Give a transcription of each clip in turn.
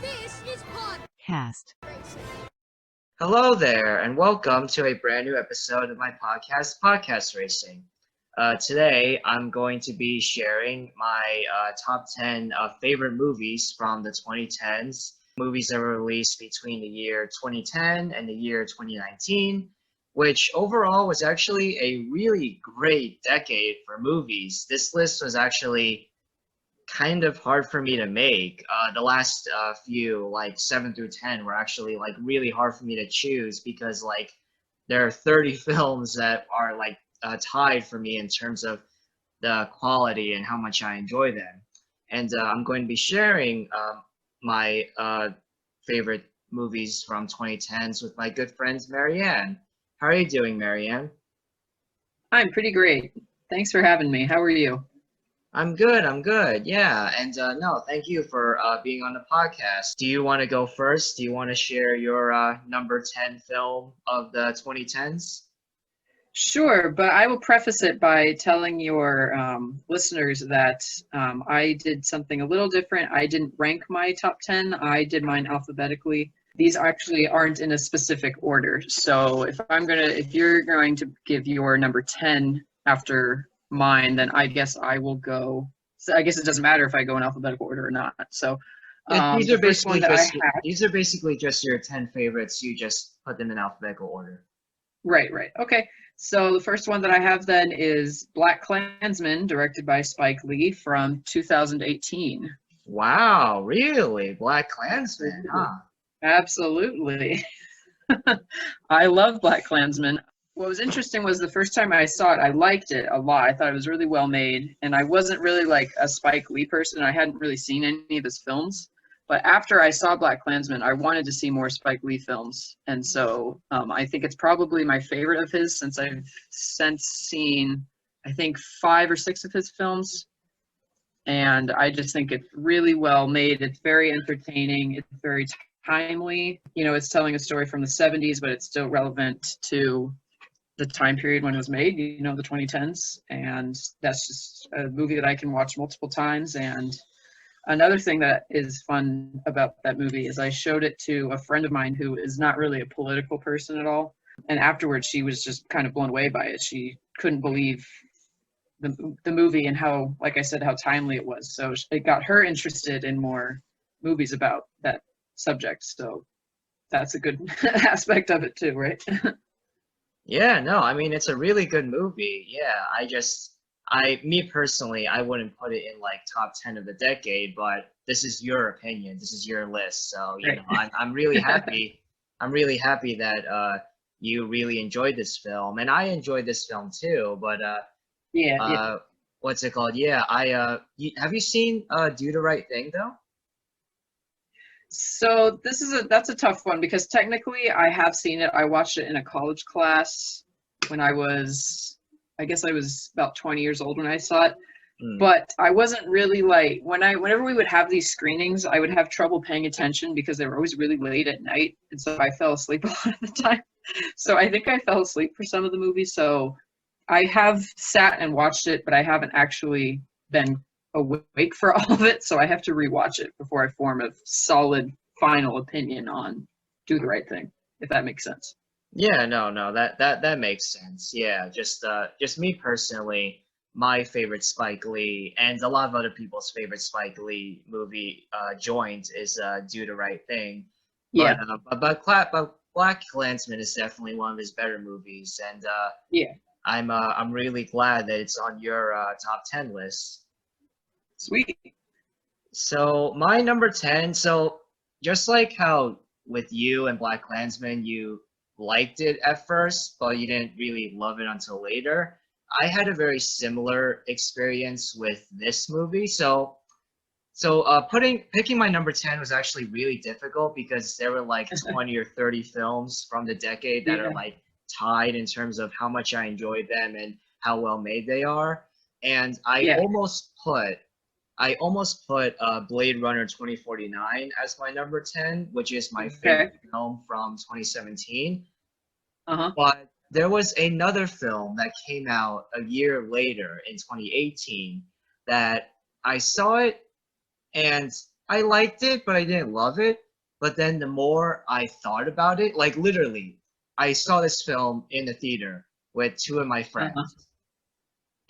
This is Cast. Hello there, and welcome to a brand new episode of my podcast, Podcast Racing. Today, I'm going to be sharing my top 10 favorite movies from the 2010s, movies that were released between the year 2010 and the year 2019, which overall was actually a really great decade for movies. This list was actually kind of hard for me to make. The last few, like 7 through 10, were actually like really hard for me to choose because like there are 30 films that are like tied for me in terms of the quality and how much I enjoy them. And I'm going to be sharing my favorite movies from 2010s with my good friends Marianne. How are you doing, Marianne? I'm pretty great. Thanks for having me. How are you? I'm good. I'm good. Yeah. And no, thank you for being on the podcast. Do you want to go first? Do you want to share your number 10 film of the 2010s? Sure, but I will preface it by telling your listeners that I did something a little different. I didn't rank my top 10. I did mine alphabetically. These actually aren't in a specific order. So if you're going to give your number 10 after mine, then I guess I will go. So I guess it doesn't matter if I go in alphabetical order or not. So These the are first one basically that I just have. these are basically just your 10 favorites. You just put them in alphabetical order. Right. Okay. So the first one that I have then is Black Klansman, directed by Spike Lee from 2018. Wow, really? Black Klansman, huh? Absolutely. I love Black Klansman. What was interesting was the first time I saw it, I liked it a lot. I thought it was really well made, and I wasn't really like a Spike Lee person. I hadn't really seen any of his films. But after I saw Black Klansman, I wanted to see more Spike Lee films. And so I think it's probably my favorite of his since I've since seen, I think, 5 or 6 of his films. And I just think it's really well made. It's very entertaining. It's very timely. You know, it's telling a story from the 70s, but it's still relevant to the time period when it was made, you know, the 2010s. And that's just a movie that I can watch multiple times. And another thing that is fun about that movie is I showed it to a friend of mine who is not really a political person at all. And afterwards, she was just kind of blown away by it. She couldn't believe the movie and how, like I said, how timely it was. So it got her interested in more movies about that subject. So that's a good aspect of it too, right? Yeah, no, I mean it's a really good movie. Yeah, me personally, I wouldn't put it in like top 10 of the decade, but this is your opinion. This is your list. So, you know, I'm really happy. I'm really happy that you really enjoyed this film, and I enjoyed this film too. But Yeah. what's it called? Yeah, have you seen Do the Right Thing though? So that's a tough one because technically I have seen it. I watched it in a college class when I guess I was about 20 years old when I saw it. But I wasn't really like whenever we would have these screenings, I would have trouble paying attention because they were always really late at night, and so I fell asleep a lot of the time. So I think I fell asleep for some of the movies. So I have sat and watched it, but I haven't actually been awake for all of it. So I have to rewatch it before I form a solid final opinion on Do the Right Thing, if that makes sense. Yeah, no, that makes sense. Yeah, just me personally, my favorite Spike Lee and a lot of other people's favorite Spike Lee movie joint is Do the Right Thing. Yeah. But Black Klansman is definitely one of his better movies, and Yeah. I'm really glad that it's on your top 10 list. Sweet. So my number 10, so just like how with you and Black Klansman, you liked it at first, but you didn't really love it until later. I had a very similar experience with this movie. Picking my number 10 was actually really difficult because there were like 20 or 30 films from the decade that are like tied in terms of how much I enjoyed them and how well made they are. And I almost put Blade Runner 2049 as my number 10, which is my favorite film from 2017. But there was another film that came out a year later in 2018 that I saw it and I liked it, but I didn't love it. But then the more I thought about it, like literally, I saw this film in the theater with two of my Uh-huh. friends,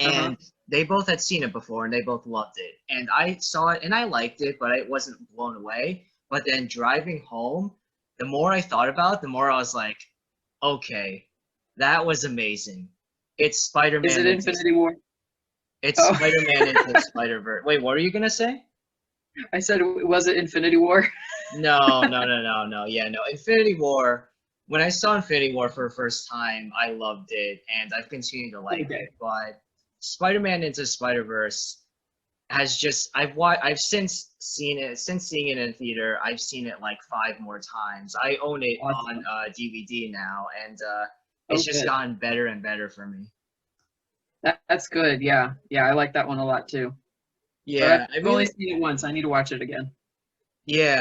Uh-huh. and they both had seen it before and they both loved it. And I saw it and I liked it, but I wasn't blown away. But then driving home, the more I thought about it, the more I was like, okay, that was amazing. It's Is Spider-Man it into Infinity War? it's Oh, Spider-Man into Spider-Verse. Wait, what are you gonna say? I said, was it Infinity War? No, no, no, no, no. Yeah, no. Infinity War. When I saw Infinity War for the first time, I loved it, and I've continued to like Okay. it. But Spider-Man into Spider-Verse has just I've since seen it since seeing it in theater. I've seen it like five more times. I own it on Awesome. DVD now, and it's Oh, just good. gotten better and better for me. That's good. Yeah. Yeah, I like that one a lot too. But Yeah, I've I only really seen it once. I need to watch it again. yeah.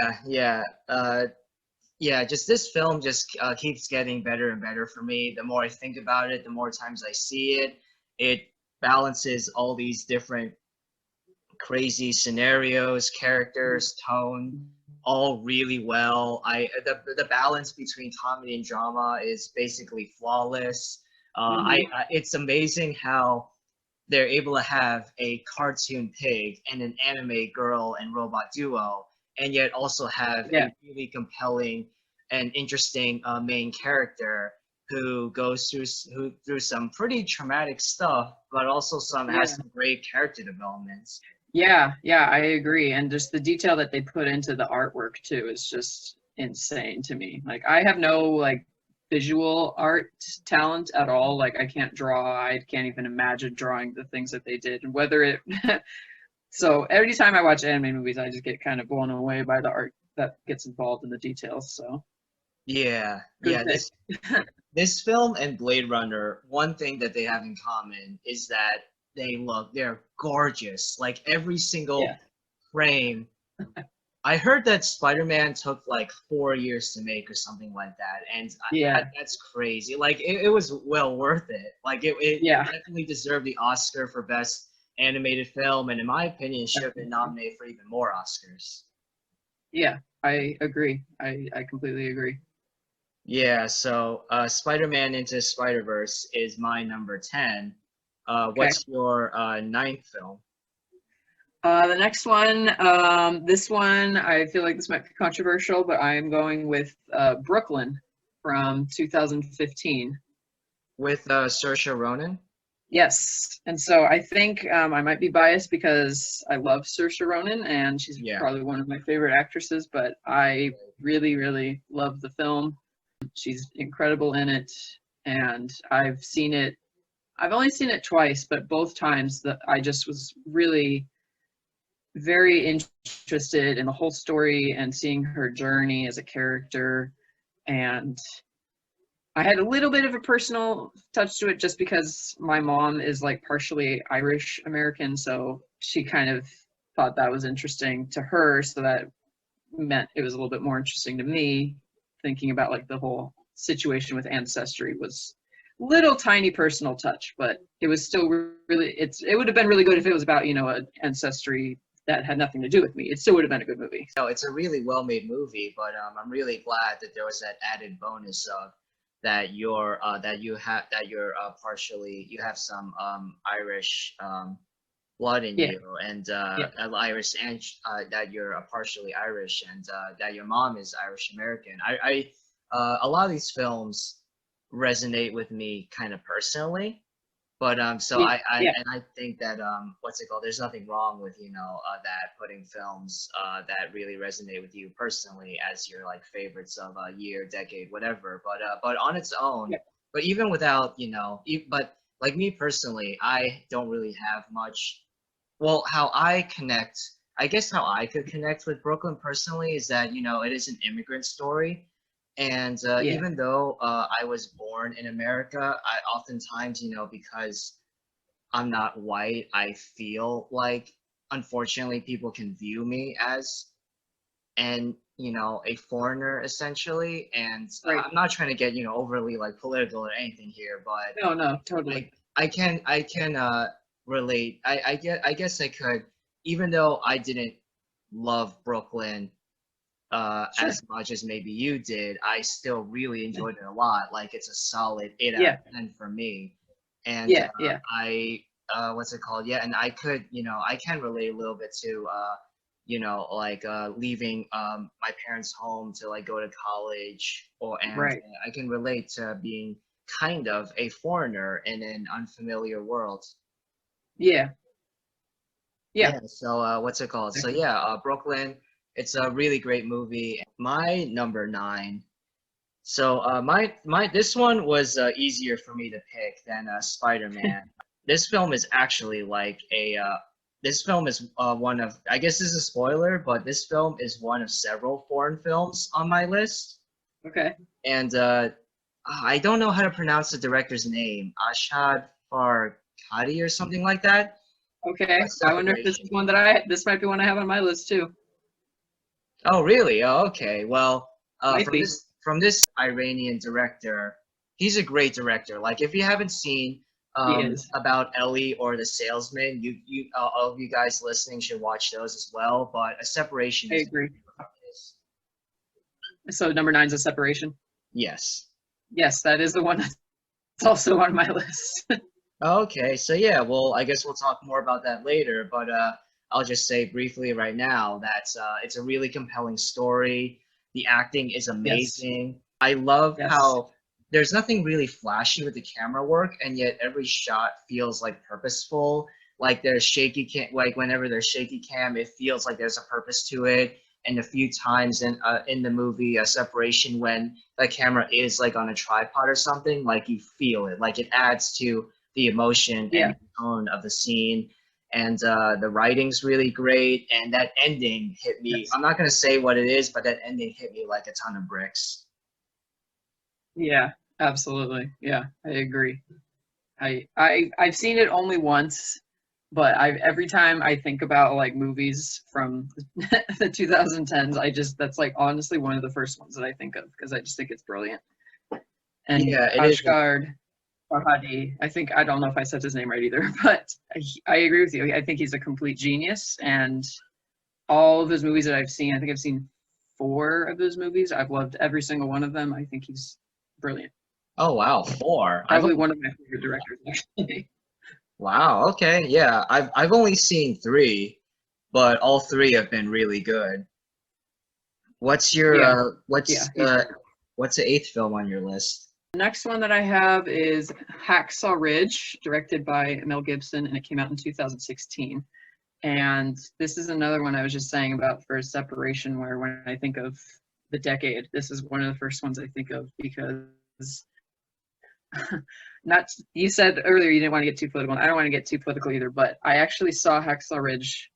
Yeah, just this film just keeps getting better and better for me. The more I think about it, the more times I see it. It balances all these different crazy scenarios, characters, tone, all really well. The balance between comedy and drama is basically flawless. Hmm. It's amazing how they're able to have a cartoon pig and an anime girl and robot duo, and yet also have Yeah. a really compelling and interesting main character who goes through some pretty traumatic stuff, but also has Yeah. some great character developments. Yeah. Yeah, I agree. And just the detail that they put into the artwork too is just insane to me. Like I have no like visual art talent at all. Like I can't draw. I can't even imagine drawing the things that they did. And whether it so every time I watch anime movies, I just get kind of blown away by the art that gets involved in the details. So Yeah, good yeah. pick. This film and Blade Runner, one thing that they have in common is that they're gorgeous. Like every Yeah. single frame. I heard that Spider-Man took like 4 years to make or something like that, and Yeah. that's crazy. Like it was well worth it. Like it Yeah. definitely deserved the Oscar for best animated film, and in my opinion, should have been Definitely. nominated for even more Oscars. Yeah. I agree. I completely agree. Yeah, so Spider-Man Into Spider-Verse is my number 10. Okay. What's your ninth film? The next one, this one, I feel like this might be controversial, but I'm going with Brooklyn from 2015. With Saoirse Ronan? Yes, and so I think I might be biased because I love Saoirse Ronan and she's Yeah. probably one of my favorite actresses, but I really, really love the film. She's incredible in it, and I've seen it. I've only seen it twice, but both times that I just was really very interested in the whole story and seeing her journey as a character. And I had a little bit of a personal touch to it just because my mom is like partially Irish American, so she kind of thought that was interesting to her, so that meant it was a little bit more interesting to me. Thinking about like the whole situation with ancestry was little tiny personal touch, but it was still really it would have been really good if it was about, an ancestry that had nothing to do with me. It still would have been a good movie. No, it's a really well-made movie, but I'm really glad that there was that added bonus of that you're partially you have some Irish blood in Yeah, you, and yeah, Irish, and that you're partially Irish, and that your mom is Irish American. A lot of these films resonate with me kind of personally, but so yeah, yeah, I think that what's it called? There's nothing wrong with that putting films that really resonate with you personally as your like favorites of a year, decade, whatever. But on its own, yeah, but even without but like me personally, I don't really have much. Well, how I connect, I guess how I could connect with Brooklyn personally is that, it is an immigrant story. And yeah, even though I was born in America, I oftentimes, because I'm not white, I feel like, unfortunately, people can view me as a foreigner essentially. And right. I'm not trying to get, overly like political or anything here, but No, no, totally. I can relate. I guess I could, even though I didn't love Brooklyn Sure. as much as maybe you did, I still really enjoyed it a lot. Like it's a solid 8 out of Yeah. 10 for me. And Yeah. Yeah. I what's it called? Yeah, and I could, I can relate a little bit to like leaving my parents' home to like go to college, and Right. I can relate to being kind of a foreigner in an unfamiliar world. Yeah. Yeah. Yeah, so what's it called? So Exactly. yeah, Brooklyn, it's a really great movie. My number nine. So my this one was easier for me to pick than Spider-Man. This film is actually like a this film is one of, I guess this is a spoiler, but this film is one of several foreign films on my list. Okay. And I don't know how to pronounce the director's name. Ashad Farhadi or something like that. Okay. I wonder if this Separation. is one that this might be one I have on my list too. Oh, really? Oh, okay. Well, Might from be. this Iranian director, he's a great director. Like, if you haven't seen He is. about Ellie or The Salesman, all of you guys listening should watch those as well. But A Separation I is agree. one of his. So number nine's a separation. Yes. Yes, that is the one that's also on my list. Okay, so yeah, well, I guess we'll talk more about that later, but I'll just say briefly right now that it's a really compelling story. The acting is Yes. amazing. I love Yes. how there's nothing really flashy with the camera work, and yet every shot feels like purposeful. Like there's shaky cam, like whenever there's shaky cam, it feels like there's a purpose to it. And a few times in the movie, a separation when the camera is like on a tripod or something, like you feel it, like it adds to the emotion and Yeah. tone of the scene. And the writing's really great. And that ending hit me. Yes. I'm not going to say what it is, but that ending hit me like a ton of bricks. Yeah. Absolutely. Yeah. I agree. I've seen it only once, but I've every time I think about like movies from the 2010s, that's like honestly one of the first ones that I think of because I just think it's brilliant. And Yeah, it is. Ashgard Farhadi, I don't know if I said his name right either, but I agree with you. I think he's a complete genius, and all of his movies that I've seen, I think I've seen four of his movies. I've loved every single one of them. I think he's brilliant. Oh wow, four. I've Probably only, one of my favorite directors, actually. wow. Okay, yeah. I've only seen three, but all three have been really good. What's your Yeah, yeah, he's great. what's the eighth film on your list? The next one that I have is Hacksaw Ridge, directed by Mel Gibson, and it came out in 2016. And this is another one I was just saying about for separation, where when I think of the decade, this is one of the first ones I think of because not you said earlier you didn't want to get too political, and I don't want to get too political either, but I actually saw Hacksaw Ridge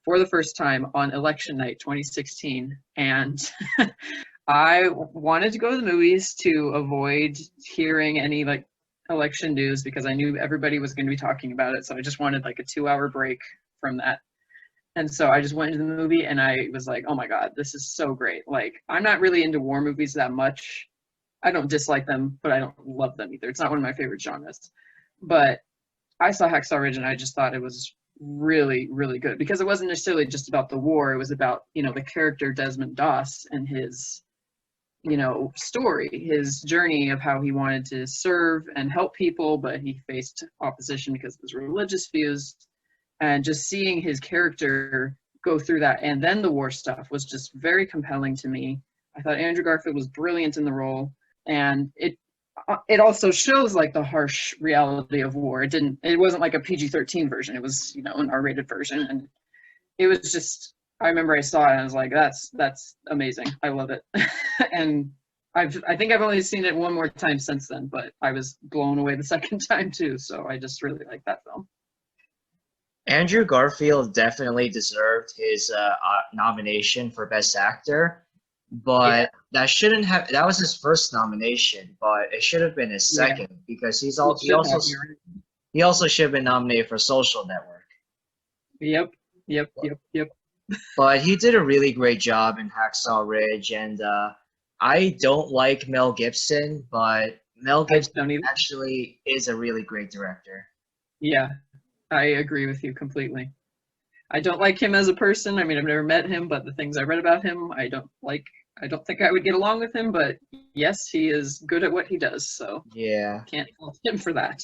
for the first time on election night 2016, and I wanted to go to the movies to avoid hearing any like election news because I knew everybody was going to be talking about it, so I just wanted like a 2 hour break from that. And so I just went into the movie and I was like, oh my God, this is so great. Like, I'm not really into war movies that much. I don't dislike them, but I don't love them either. It's not one of my favorite genres. But I saw Hacksaw Ridge and I just thought it was really, really good because it wasn't necessarily just about the war. It was about, the character Desmond Doss and his, story, his journey of how he wanted to serve and help people, but he faced opposition because of his religious views. And just seeing his character go through that and then the war stuff was just very compelling to me. I thought Andrew Garfield was brilliant in the role, and it also shows like the harsh reality of war. It wasn't like a PG-13 version. It was, an R-rated version, and it was just, I remember I saw it and I was like, that's amazing. I love it. And I think I've only seen it one more time since then, but I was blown away the second time too. So I just really like that film. Andrew Garfield definitely deserved his nomination for Best Actor, Yeah, but that was his first nomination, but it should have been his yeah, second because it should have. You're right. he also should have been nominated for Social Network. Yep, yep, yep, yep. But he did a really great job in Hacksaw Ridge, and I don't like Mel Gibson, but Mel I Gibson don't even. actually is a really great director. Yeah, I agree with you completely. I don't like him as a person. I mean, I've never met him, but the things I read about him, I don't like. I don't think I would get along with him, but yes, he is good at what he does, so Yeah. can't fault him for that.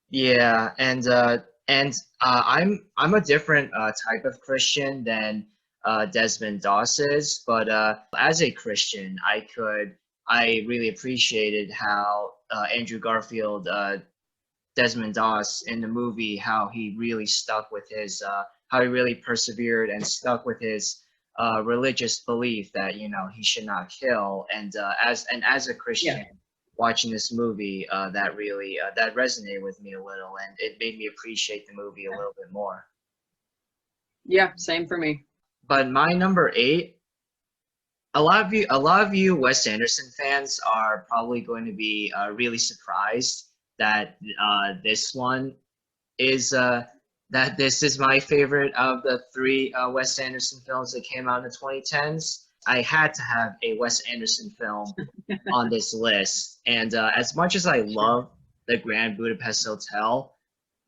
Yeah, and I'm a different type of Christian than Desmond Doss is, but as a Christian, I really appreciated how Andrew Garfield, Desmond Doss in the movie, how he really stuck with his how he really persevered and stuck with his religious belief that he should not kill, and as a Yeah, Christian watching this movie, that really that resonated with me a little, and it made me appreciate the movie a little bit more. yeah, same for me. But my number eight, a lot of you Wes Anderson fans are probably going to be really surprised that this one is that this is my favorite of the three Wes Anderson films that came out in the 2010s. I had to have a Wes Anderson film on this list, and as much as I Sure. love the Grand Budapest Hotel,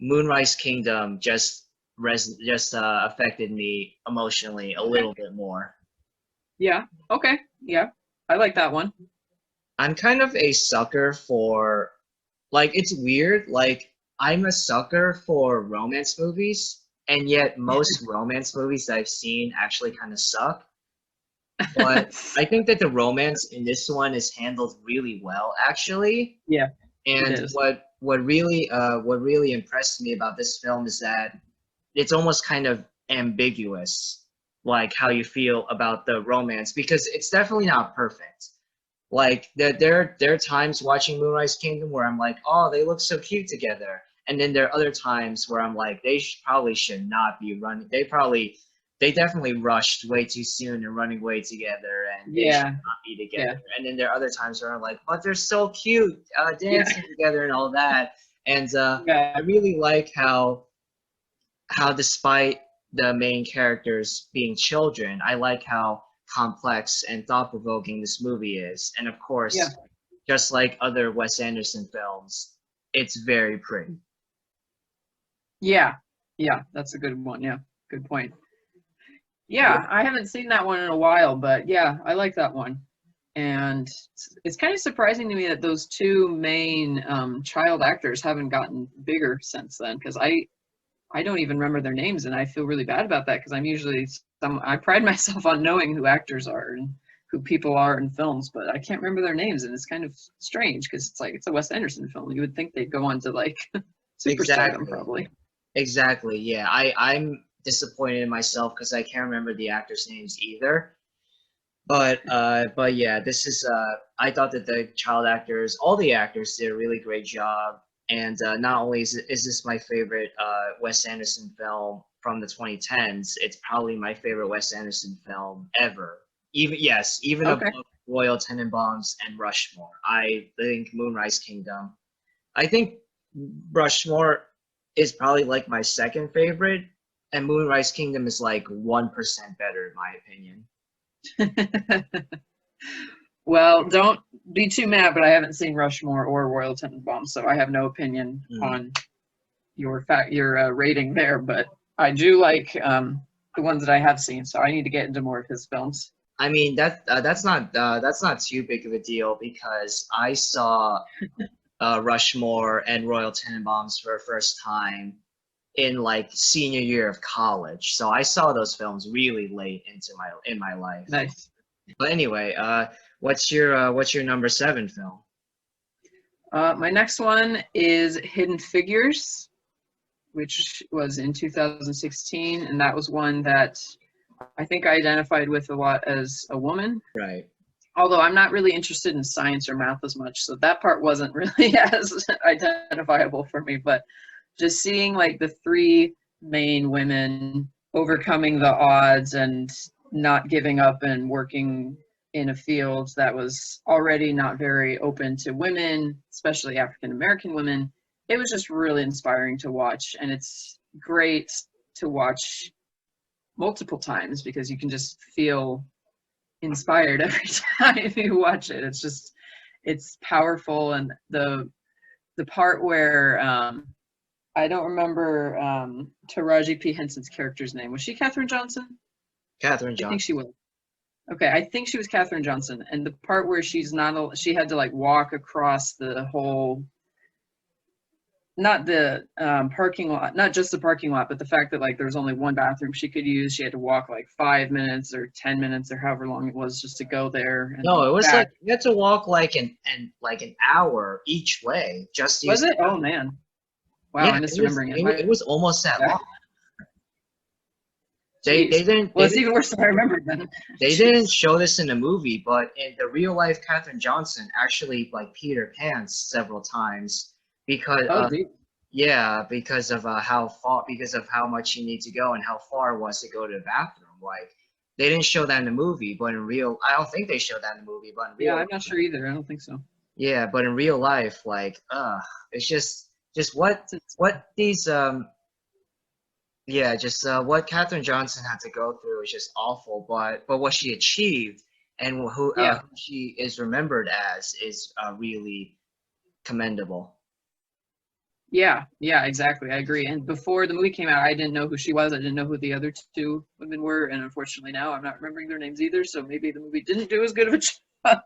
Moonrise Kingdom just affected me emotionally a Okay. little bit more. Yeah. Okay. Yeah. I like that one. I'm kind of a sucker for, like, it's weird, like I'm a sucker for romance movies, and yet most romance movies that I've seen actually kind of suck. But I think that the romance in this one is handled really well, actually. Yeah, it And is. what really impressed me about this film is that it's almost kind of ambiguous, like how you feel about the romance, because it's definitely not perfect. Like there are times watching Moonrise Kingdom where I'm like, oh, they look so cute together, and then there are other times where I'm like, probably should not be running. They definitely rushed way too soon and running way together, and they should Yeah. not be Yeah. together. And then there are other times where I'm like, but they're so cute, Yeah. dancing together and all that. And I Yeah. really like how despite the main characters being children, I like how complex and thought-provoking this movie is. And of Yeah. course, just like other Wes Anderson films, it's very pretty. Yeah. Yeah. That's a good one. Yeah. Good point. Yeah, I haven't seen that one in a while, but yeah, I like that one. And it's kind of surprising to me that those two main child actors haven't gotten bigger since then, because I don't even remember their names, and I feel really bad about that because I'm usually I pride myself on knowing who actors are and who people are in films, but I can't remember their names, and it's kind of strange because it's like it's a Wes Anderson film. You would think they'd go on to like superstardom Exactly. probably. Exactly. Yeah. I'm disappointed in myself because I can't remember the actors' names either. But yeah, this is I thought that the child actors, all the actors did a really great job. And not only is this my favorite Wes Anderson film from the 2010s, it's probably my favorite Wes Anderson film ever. Even Okay. above Royal Tenenbaums and Rushmore. I think Moonrise Kingdom. I think Rushmore is probably like my second favorite, and Moonrise Kingdom is like 1% better in my opinion. Well, don't be too mad, but I haven't seen Rushmore or Royal Tenenbaums, so I have no opinion Mm. on your rating there. But I do like the ones that I have seen, so I need to get into more of his films. I mean that's not too big of a deal because I saw Rushmore and Royal Tenenbaums for the first time in like senior year of college, so I saw those films really late into my life. Nice. But anyway, what's your number seven film? My next one is Hidden Figures, which was in 2016, and that was one that I think I identified with a lot as a woman. Right. Although I'm not really interested in science or math as much, so that part wasn't really as identifiable for me. But just seeing like the three main women overcoming the odds and not giving up and working in a field that was already not very open to women, especially African American women, it was just really inspiring to watch. And it's great to watch multiple times because you can just feel inspired every time you watch it. It's powerful, and the part where I don't remember Taraji P. Henson's character's name. Was she Katherine Johnson? Katherine I think she Johnson. was. Okay, I think she was Katherine Johnson. And the part where she had to like walk across the whole, not the parking lot, not just the parking lot, but the fact that like there was only one bathroom she could use. She had to walk like 5 minutes or 10 minutes or however long it was just to go there and No, it was like back. you had to walk like an hour each way just to use Was the it? Oh bathroom. man. Wow, Yeah, I'm it was misremembering it. it, wa- it was almost that long. Yeah. They Jeez. didn't Well, they it's didn't even worse than I remembered then. they didn't Jeez. show this in the movie, but in the real life, Katherine Johnson actually like peed her pants several times because Oh, geez. yeah, because of how much you need to go and how far it was to go to the bathroom. Like they didn't show that in the movie, but in real, I don't think they showed that in the movie, but in Yeah, real I'm not life, sure either. I don't think so. yeah, but in real life, like, it's just what these yeah, just what Katherine Johnson had to go through is just awful. But what she achieved and Yeah. who she is remembered as is really commendable. Yeah, yeah, exactly. I agree. And before the movie came out, I didn't know who she was. I didn't know who the other two women were. And unfortunately now I'm not remembering their names either. So maybe the movie didn't do as good of a job.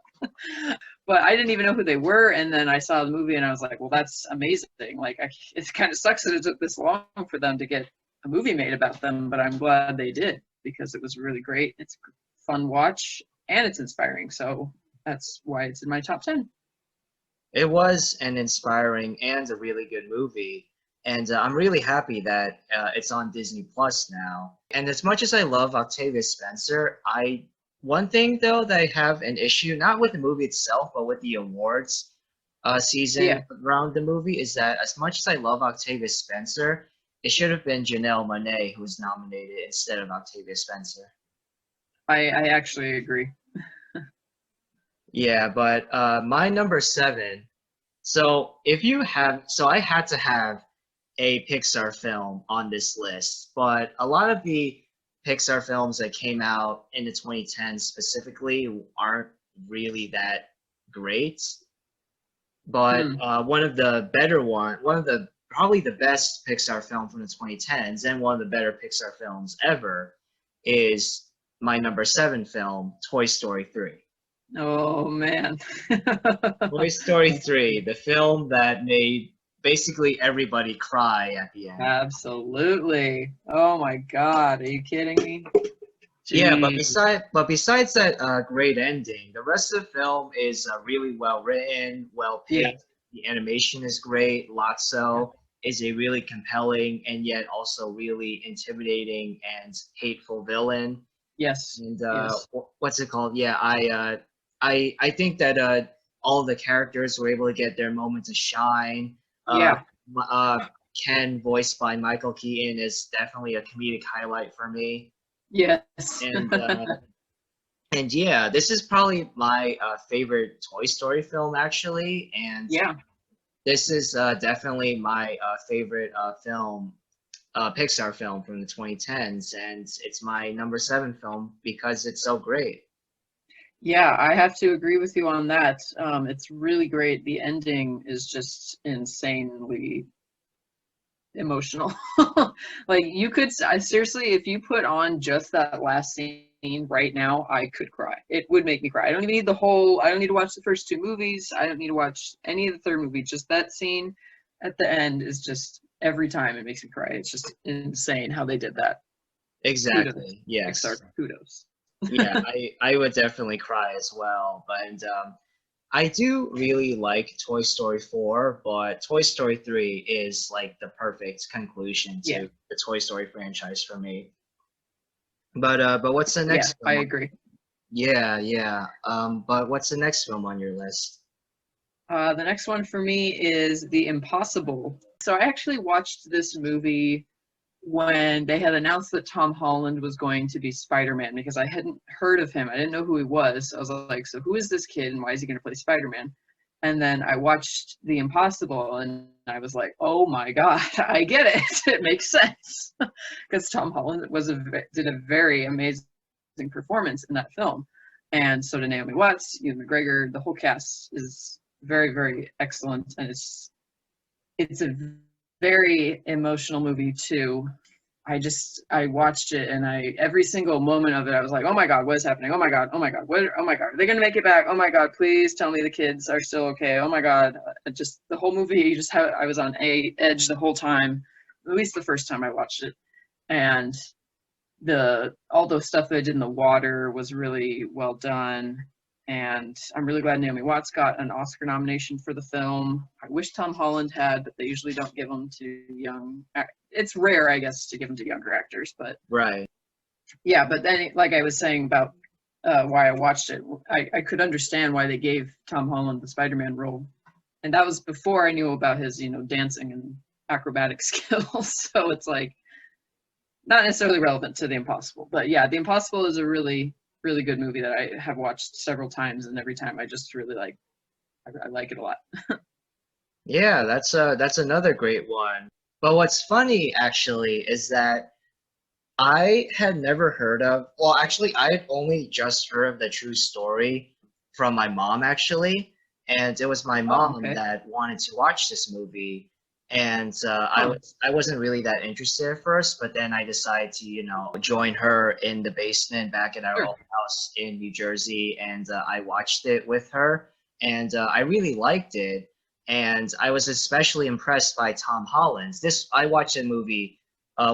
But I didn't even know who they were. And then I saw the movie and I was like, well, that's amazing. Like, it kind of sucks that it took this long for them to get a movie made about them. But I'm glad they did because it was really great. It's a fun watch and it's inspiring. So that's why it's in my top 10. It was an inspiring and a really good movie, and I'm really happy that it's on Disney Plus now. And as much as I love Octavia Spencer, I one thing though that I have an issue not with the movie itself, but with the awards Yeah. season around the movie is that as much as I love Octavia Spencer, it should have been Janelle Monáe who was nominated instead of Octavia Spencer. I actually agree. Yeah, but my number seven. So if you have, so I had to have a Pixar film on this list, but a lot of the Pixar films that came out in the 2010s specifically aren't really that great. But Hmm. one of the probably the best Pixar film from the 2010s and one of the better Pixar films ever is my number seven film, Toy Story 3. Oh man. Toy Story 3, the film that made basically everybody cry at the end. Absolutely. Oh my God. Are you kidding me? Yeah, Jeez. but besides that great ending, the rest of the film is really well written, well Yeah. paced. The animation is great. Yeah. Lotso is a really compelling and yet also really intimidating and hateful villain. Yes. And Yes. what's it called? Yeah, I think that all the characters were able to get their moment to shine. Uh, Yeah. Ken, voiced by Michael Keaton, is definitely a comedic highlight for me. Yes. And yeah, this is probably my favorite Toy Story film actually, and Yeah. this is definitely my favorite Pixar film from the 2010s, and it's my number seven film because it's so great. Yeah, I have to agree with you on that. It's really great. The ending is just insanely emotional. Like you could, I seriously, if you put on just that last scene right now, I could cry. It would make me cry. I don't even need the whole, I don't need to watch the first two movies. I don't need to watch any of the third movie. Just that scene at the end is just every time it makes me cry. It's just insane how they did that. Kudos. Exactly. Pixar, Yes. kudos. Yeah, I would definitely cry as well. And I do really like Toy Story 4, but Toy Story 3 is like the perfect conclusion Yeah, to the Toy Story franchise for me. But what's the yeah, next I film? agree. Yeah, yeah. But what's the next film on your list? The next one for me is The Impossible. So I actually watched this movie when they had announced that Tom Holland was going to be Spider-Man because I hadn't heard of him. I didn't know who he was. I was like, so who is this kid and why is he going to play Spider-Man? And then I watched The Impossible and I was like, oh my God, I get it. It makes sense. Because Tom Holland did a very amazing performance in that film. And so did Naomi Watts, Ewan McGregor, the whole cast is very, very excellent. And it's a very emotional movie too. I watched it and every single moment of it I was like, oh my god, what is happening? Oh my god, oh my god, oh my god, are they gonna make it back? Oh my god, please tell me the kids are still okay. Oh my god, just the whole movie, I was on edge the whole time, at least the first time I watched it, and all the stuff that I did in the water was really well done. And I'm really glad Naomi Watts got an Oscar nomination for the film. I wish Tom Holland had, but they usually don't give them to young. It's rare, I guess, to give them to younger actors. But Right. yeah, but then, like I was saying about why I watched it, I could understand why they gave Tom Holland the Spider-Man role, and that was before I knew about his, dancing and acrobatic skills. So it's like not necessarily relevant to The Impossible, but yeah, The Impossible is a really, really good movie that I have watched several times, and every time I just really like. I like it a lot. Yeah, that's another great one. But what's funny actually is that I had never heard of, well, actually, I had only just heard of the true story from my mom, actually. And it was my Oh, mom okay. that wanted to watch this movie. And Huh. I wasn't really that interested at first, but then I decided to, join her in the basement back at our Sure. old house in New Jersey. And I watched it with her. And I really liked it. And I was especially impressed by Tom Holland. I watched a movie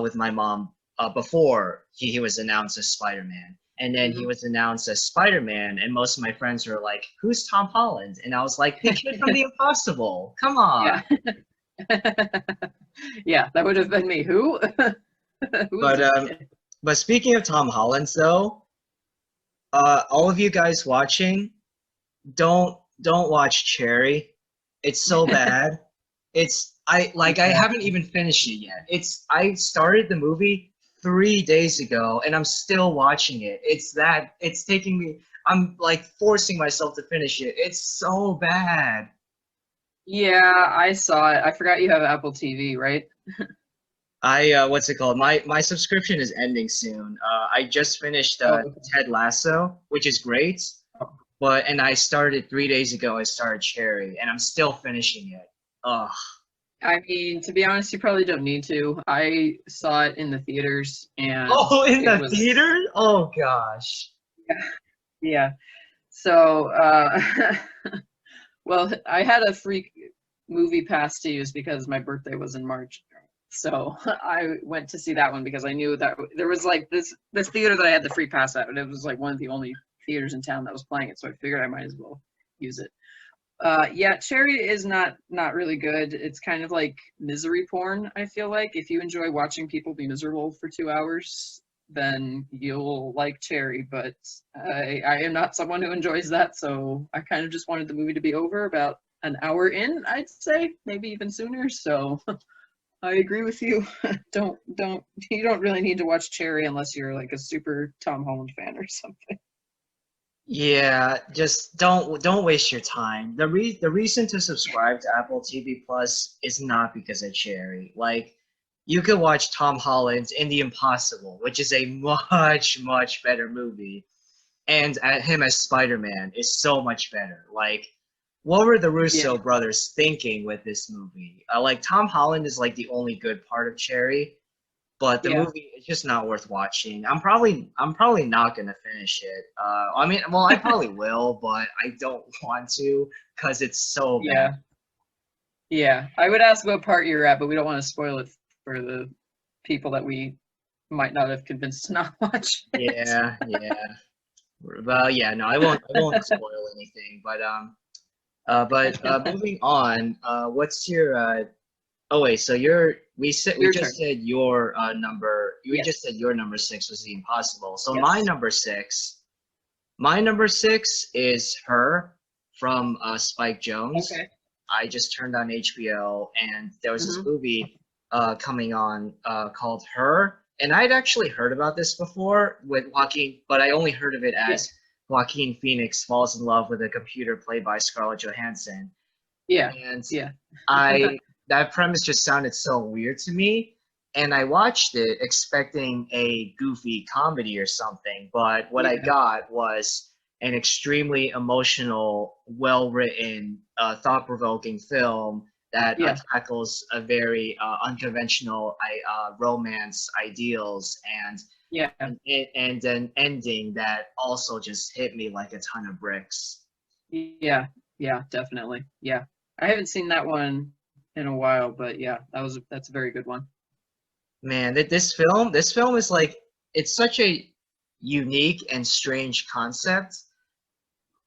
with my mom before he was announced as Spider-Man. And then he Hmm. was announced as Spider-Man, and most of my friends were like, "Who's Tom Holland?" And I was like, "The kid from The Impossible. Come on." Yeah. Yeah, that would have been me. Who? Who is But this um, kid? but speaking of Tom Holland, though, all of you guys watching, don't watch Cherry. It's so bad. I Yeah. haven't even finished it yet. I started the movie 3 days ago and I'm still watching it. It's taking me. I'm like forcing myself to finish it. It's so bad. Yeah, I saw it. I forgot you have Apple TV, right? What's it called? My subscription is ending soon. I just finished Oh, okay. Ted Lasso, which is great, and I started 3 days ago. I started Cherry, and I'm still finishing it. Ugh. I mean, to be honest, you probably don't need to. I saw it in the theaters and Oh, in it the was, theater? Oh gosh. yeah. So, well, I had a free movie pass to use because my birthday was in March. So I went to see that one because I knew that there was like this theater that I had the free pass at, and it was like one of the only theaters in town that was playing it. So I figured I might as well use it. Yeah, Cherry is not really good. It's kind of like misery porn, I feel like. If you enjoy watching people be miserable for 2 hours, then you'll like Cherry, but I am not someone who enjoys that, so I kind of just wanted the movie to be over about an hour in, I'd say, maybe even sooner. So I agree with you. Don't you don't really need to watch Cherry unless you're like a super Tom Holland fan or something. Yeah, just don't waste your time. The reason to subscribe to Apple TV Plus is not because of Cherry. Like you could watch Tom Holland's in The Impossible, which is a much better movie, and at him as Spider-Man is so much better. Like what were the Yeah, Russo brothers thinking with this movie? Like Tom Holland is like the only good part of Cherry, but the yeah, movie is just not worth watching. I'm probably not gonna finish it. I mean, well, I probably will, but I don't want to because it's so bad. yeah. Yeah, I would ask what part you're at, but we don't want to spoil it for the people that we might not have convinced to not watch it. Yeah, yeah. Well, yeah, no, I won't spoil anything. Moving on. What's your Oh wait, so we Your just turn. said your number. We Yes. just said your number six was the Impossible. So Yes. my number six is Her from Spike Jones. Okay. I just turned on HBO and there was this Hmm. movie coming on called Her, and I'd actually heard about this before with Joaquin, but I only heard of it Yeah. as Joaquin Phoenix falls in love with a computer played by Scarlett Johansson, Yeah. and Yeah. I that premise just sounded so weird to me. And I watched it expecting a goofy comedy or something, but what I Yeah. got was an extremely emotional, well written, thought provoking film that Yeah. tackles a very unconventional romance ideals Yeah. and an ending that also just hit me like a ton of bricks. Yeah. Yeah, definitely. Yeah. I haven't seen that one in a while, but yeah, that's a very good one. Man, this film is like it's such a unique and strange concept,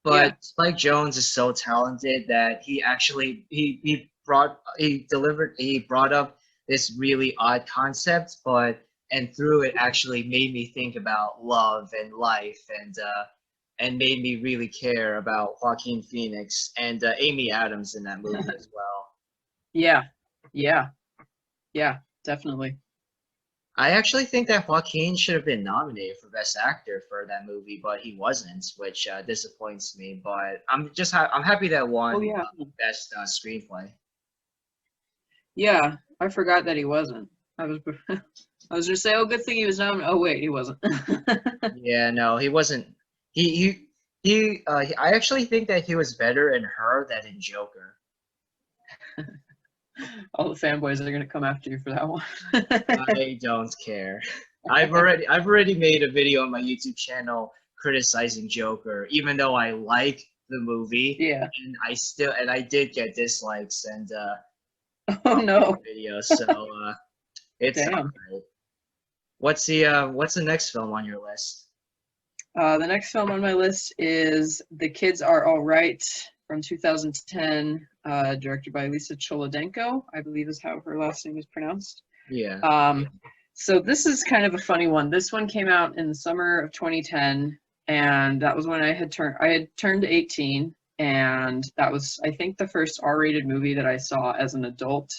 Yeah. but Spike Jones is so talented that he actually he brought up this really odd concept, but and through it actually made me think about love and life and made me really care about Joaquin Phoenix and Amy Adams in that movie as well. Yeah. Yeah. Yeah, definitely. I actually think that Joaquin should have been nominated for Best Actor for that movie, but he wasn't, which disappoints me. But I'm happy that Oh won yeah. Best Screenplay. Yeah. I forgot that he wasn't. I was I was just saying, oh, good thing he was nominated. Oh wait, he wasn't. Yeah, no, he wasn't. I actually think that he was better in Her than in Joker. All the fanboys are gonna come after you for that one. I don't care. I've already made a video on my YouTube channel criticizing Joker, even though I like the movie, Yeah. and I did get dislikes and Oh on no. that video, so it's Damn. alright. What's the next film on your list? The next film on my list is The Kids Are All Right from 2010, directed by Lisa Cholodenko, I believe is how her last name is pronounced. Yeah. Um, so this is kind of a funny one. This one came out in the summer of 2010, and that was when I had turned 18, and that was, I think, the first R-rated movie that I saw as an adult.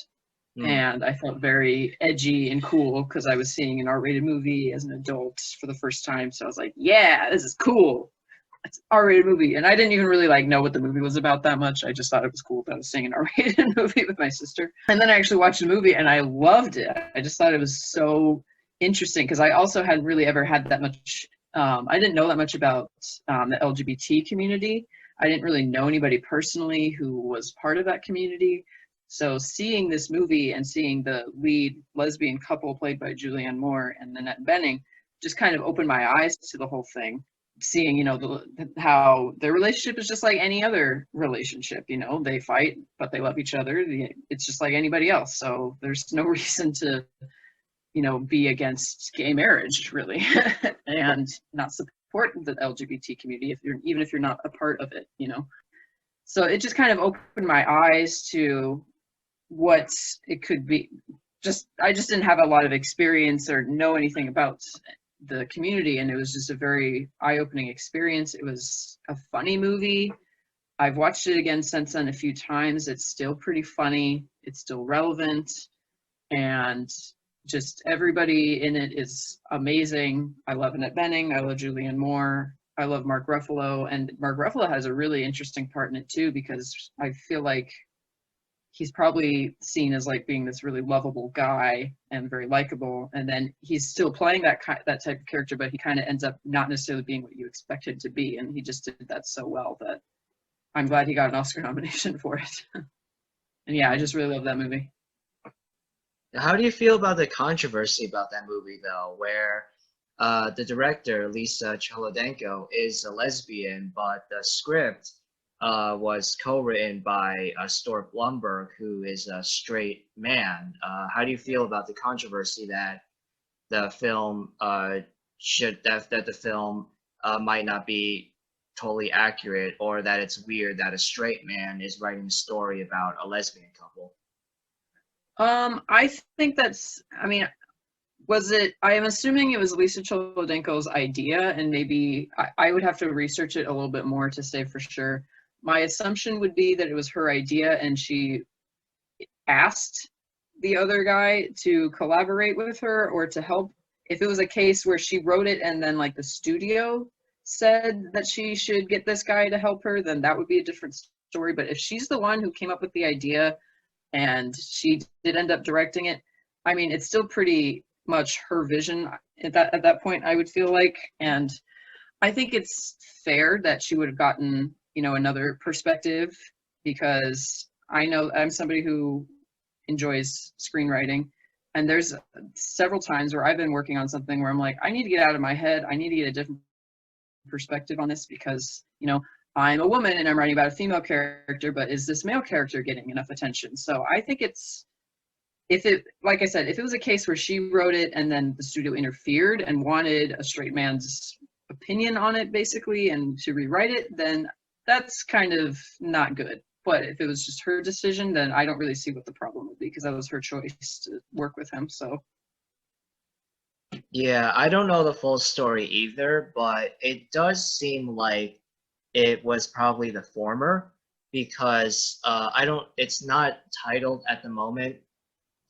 Hmm. And I felt very edgy and cool because I was seeing an R-rated movie as an adult for the first time. So I was like, yeah, this is cool. It's an R-rated movie. And I didn't even really like know what the movie was about that much. I just thought it was cool that I was seeing an R-rated movie with my sister. And then I actually watched the movie and I loved it. I just thought it was so interesting because I also hadn't really ever had that much I didn't know that much about the LGBT community. I didn't really know anybody personally who was part of that community. So seeing this movie and seeing the lead lesbian couple played by Julianne Moore and Nanette Bening just kind of opened my eyes to the whole thing. Seeing, how their relationship is just like any other relationship. They fight, but they love each other. It's just like anybody else. So there's no reason to, be against gay marriage, really, and not support the LGBT community even if you're not a part of it. So it just kind of opened my eyes to what it could be. I just didn't have a lot of experience or know anything about the community, and it was just a very eye-opening experience. It was a funny movie. I've watched it again since then a few times. It's still pretty funny. It's still relevant, and just everybody in it is amazing. I love Annette Bening. I love Julianne Moore. I love Mark Ruffalo, and Mark Ruffalo has a really interesting part in it too because I feel like he's probably seen as like being this really lovable guy and very likable, and then he's still playing that type of character, but he kind of ends up not necessarily being what you expect him to be, and he just did that so well that I'm glad he got an Oscar nomination for it. And yeah, I just really love that movie. How do you feel about the controversy about that movie, though, where the director, Lisa Cholodenko, is a lesbian, but the script was co-written by Stork Blumberg, who is a straight man. How do you feel about the controversy that the film that the film might not be totally accurate, or that it's weird that a straight man is writing a story about a lesbian couple? I think I mean, I am assuming it was Lisa Cholodenko's idea, and maybe I would have to research it a little bit more to say for sure. My assumption would be that it was her idea and she asked the other guy to collaborate with her or to help. If it was a case where she wrote it and then like the studio said that she should get this guy to help her, then that would be a different story. But if she's the one who came up with the idea and she did end up directing it, I mean, it's still pretty much her vision at that point, I would feel like. And I think it's fair that she would have gotten, another perspective, because I know I'm somebody who enjoys screenwriting, and there's several times where I've been working on something where I'm like, I need to get out of my head. I need to get a different perspective on this because, I'm a woman and I'm writing about a female character, but is this male character getting enough attention? So I think like I said, if it was a case where she wrote it and then the studio interfered and wanted a straight man's opinion on it, basically, and to rewrite it, then that's kind of not good. But if it was just her decision, then I don't really see what the problem would be because that was her choice to work with him. So Yeah, I don't know the full story either, but it does seem like it was probably the former because it's not titled at the moment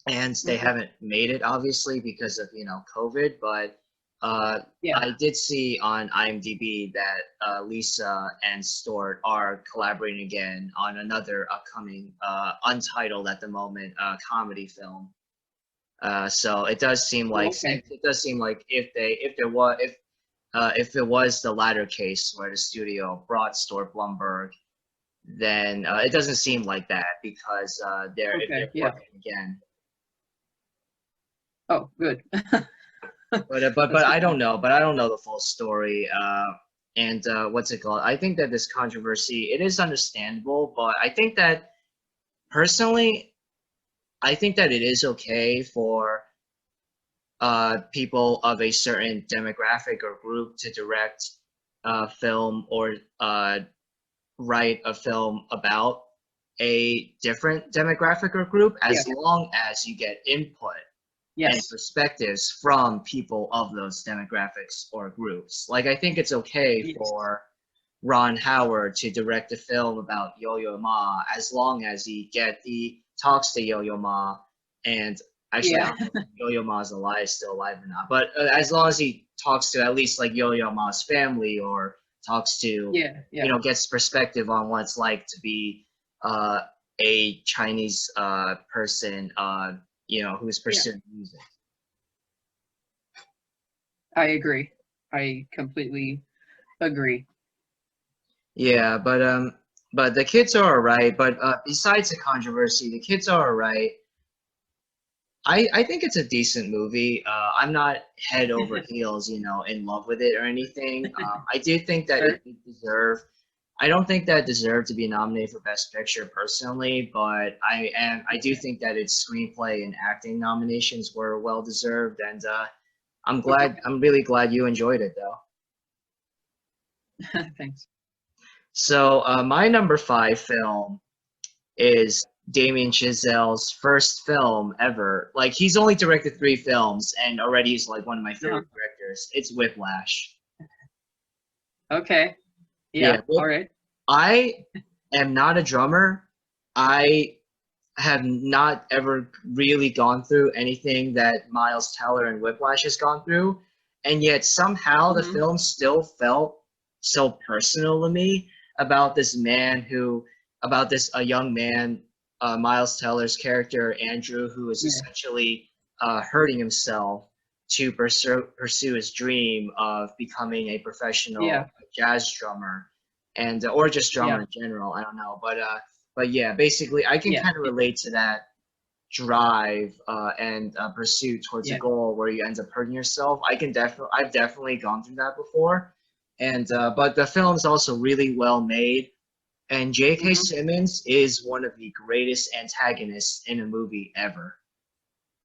and they haven't made it obviously because of, COVID, but yeah, I did see on IMDb that Lisa and Stuart are collaborating again on another upcoming untitled at the moment comedy film. So it does seem like okay, if it was the latter case where the studio brought Stuart Blumberg, then it doesn't seem like that because if okay, they're yeah. working again. Oh, good. But That's good I to know. don't know. But I don't know the full story. And what's it called? I think that this controversy it is understandable, but I think that personally, I think that it is okay for people of a certain demographic or group to direct a film or write a film about a different demographic or group Yeah, as long as you get input and yes, perspectives from people of those demographics or groups. Like, I think it's okay yes, for Ron Howard to direct a film about Yo-Yo Ma as long as he talks to Yo-Yo Ma and actually I yeah, don't know if Yo-Yo Ma's still alive or not, but as long as he talks to at least like Yo-Yo Ma's family or talks to, yeah, yeah, gets perspective on what it's like to be uh, a Chinese person, who's yeah. pursuing music. I agree. I completely agree. Yeah, but the kids are alright. But besides the controversy, the kids are alright. I think it's a decent movie. I'm not head over heels, in love with it or anything. I do think that Sure. it did deserve. I don't think that it deserved to be nominated for Best Picture personally, but I do think that its screenplay and acting nominations were well deserved, and Okay. I'm really glad you enjoyed it though. Thanks. So my number five film is Damien Chazelle's first film ever. Like he's only directed three films, and already he's like one of my Uh-huh. favorite directors. It's Whiplash. Okay. Yeah, Yeah. All right. I am not a drummer. I have not ever really gone through anything that Miles Teller and Whiplash has gone through, and yet somehow the Hmm. film still felt so personal to me about this a young man, Miles Teller's character Andrew, who is Yeah. essentially hurting himself to pursue his dream of becoming a Yeah. professional jazz drummer, and or just drummer Yeah. in general. I don't know, but yeah, basically, I can Yeah. kind of relate to that drive and pursuit towards a Yeah. goal where you end up hurting yourself. I've definitely gone through that before, and but the film's also really well made. And J.K. Hmm. Simmons is one of the greatest antagonists in a movie ever.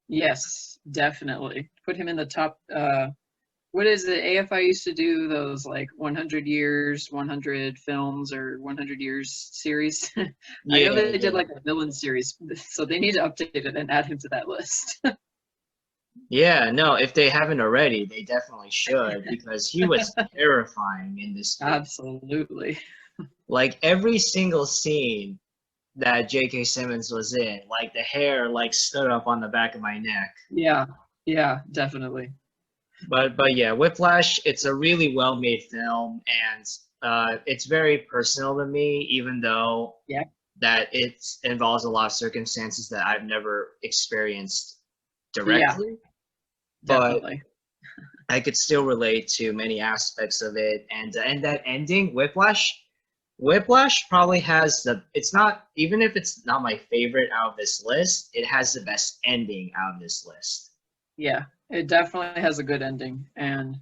Yes, definitely. Put him in the top. What is it? AFI used to do those like 100 years, 100 films, or 100 years series. I know Yeah, they did yeah. like a villain series, so they need to update it and add him to that list. Yeah, no, if they haven't already, they definitely should because he was terrifying in this movie. Absolutely. Like every single scene that J.K. Simmons was in, like the hair like stood up on the back of my neck. Yeah. Yeah, definitely. But yeah, Whiplash, it's a really well made film and it's very personal to me, even though Yeah. that it involves a lot of circumstances that I've never experienced Yeah, directly. But definitely. I could still relate to many aspects of it, and that ending, Whiplash, Whiplash probably has it's not, even if it's not my favorite out of this list, it has the best ending out of this list. Yeah, it definitely has a good ending. And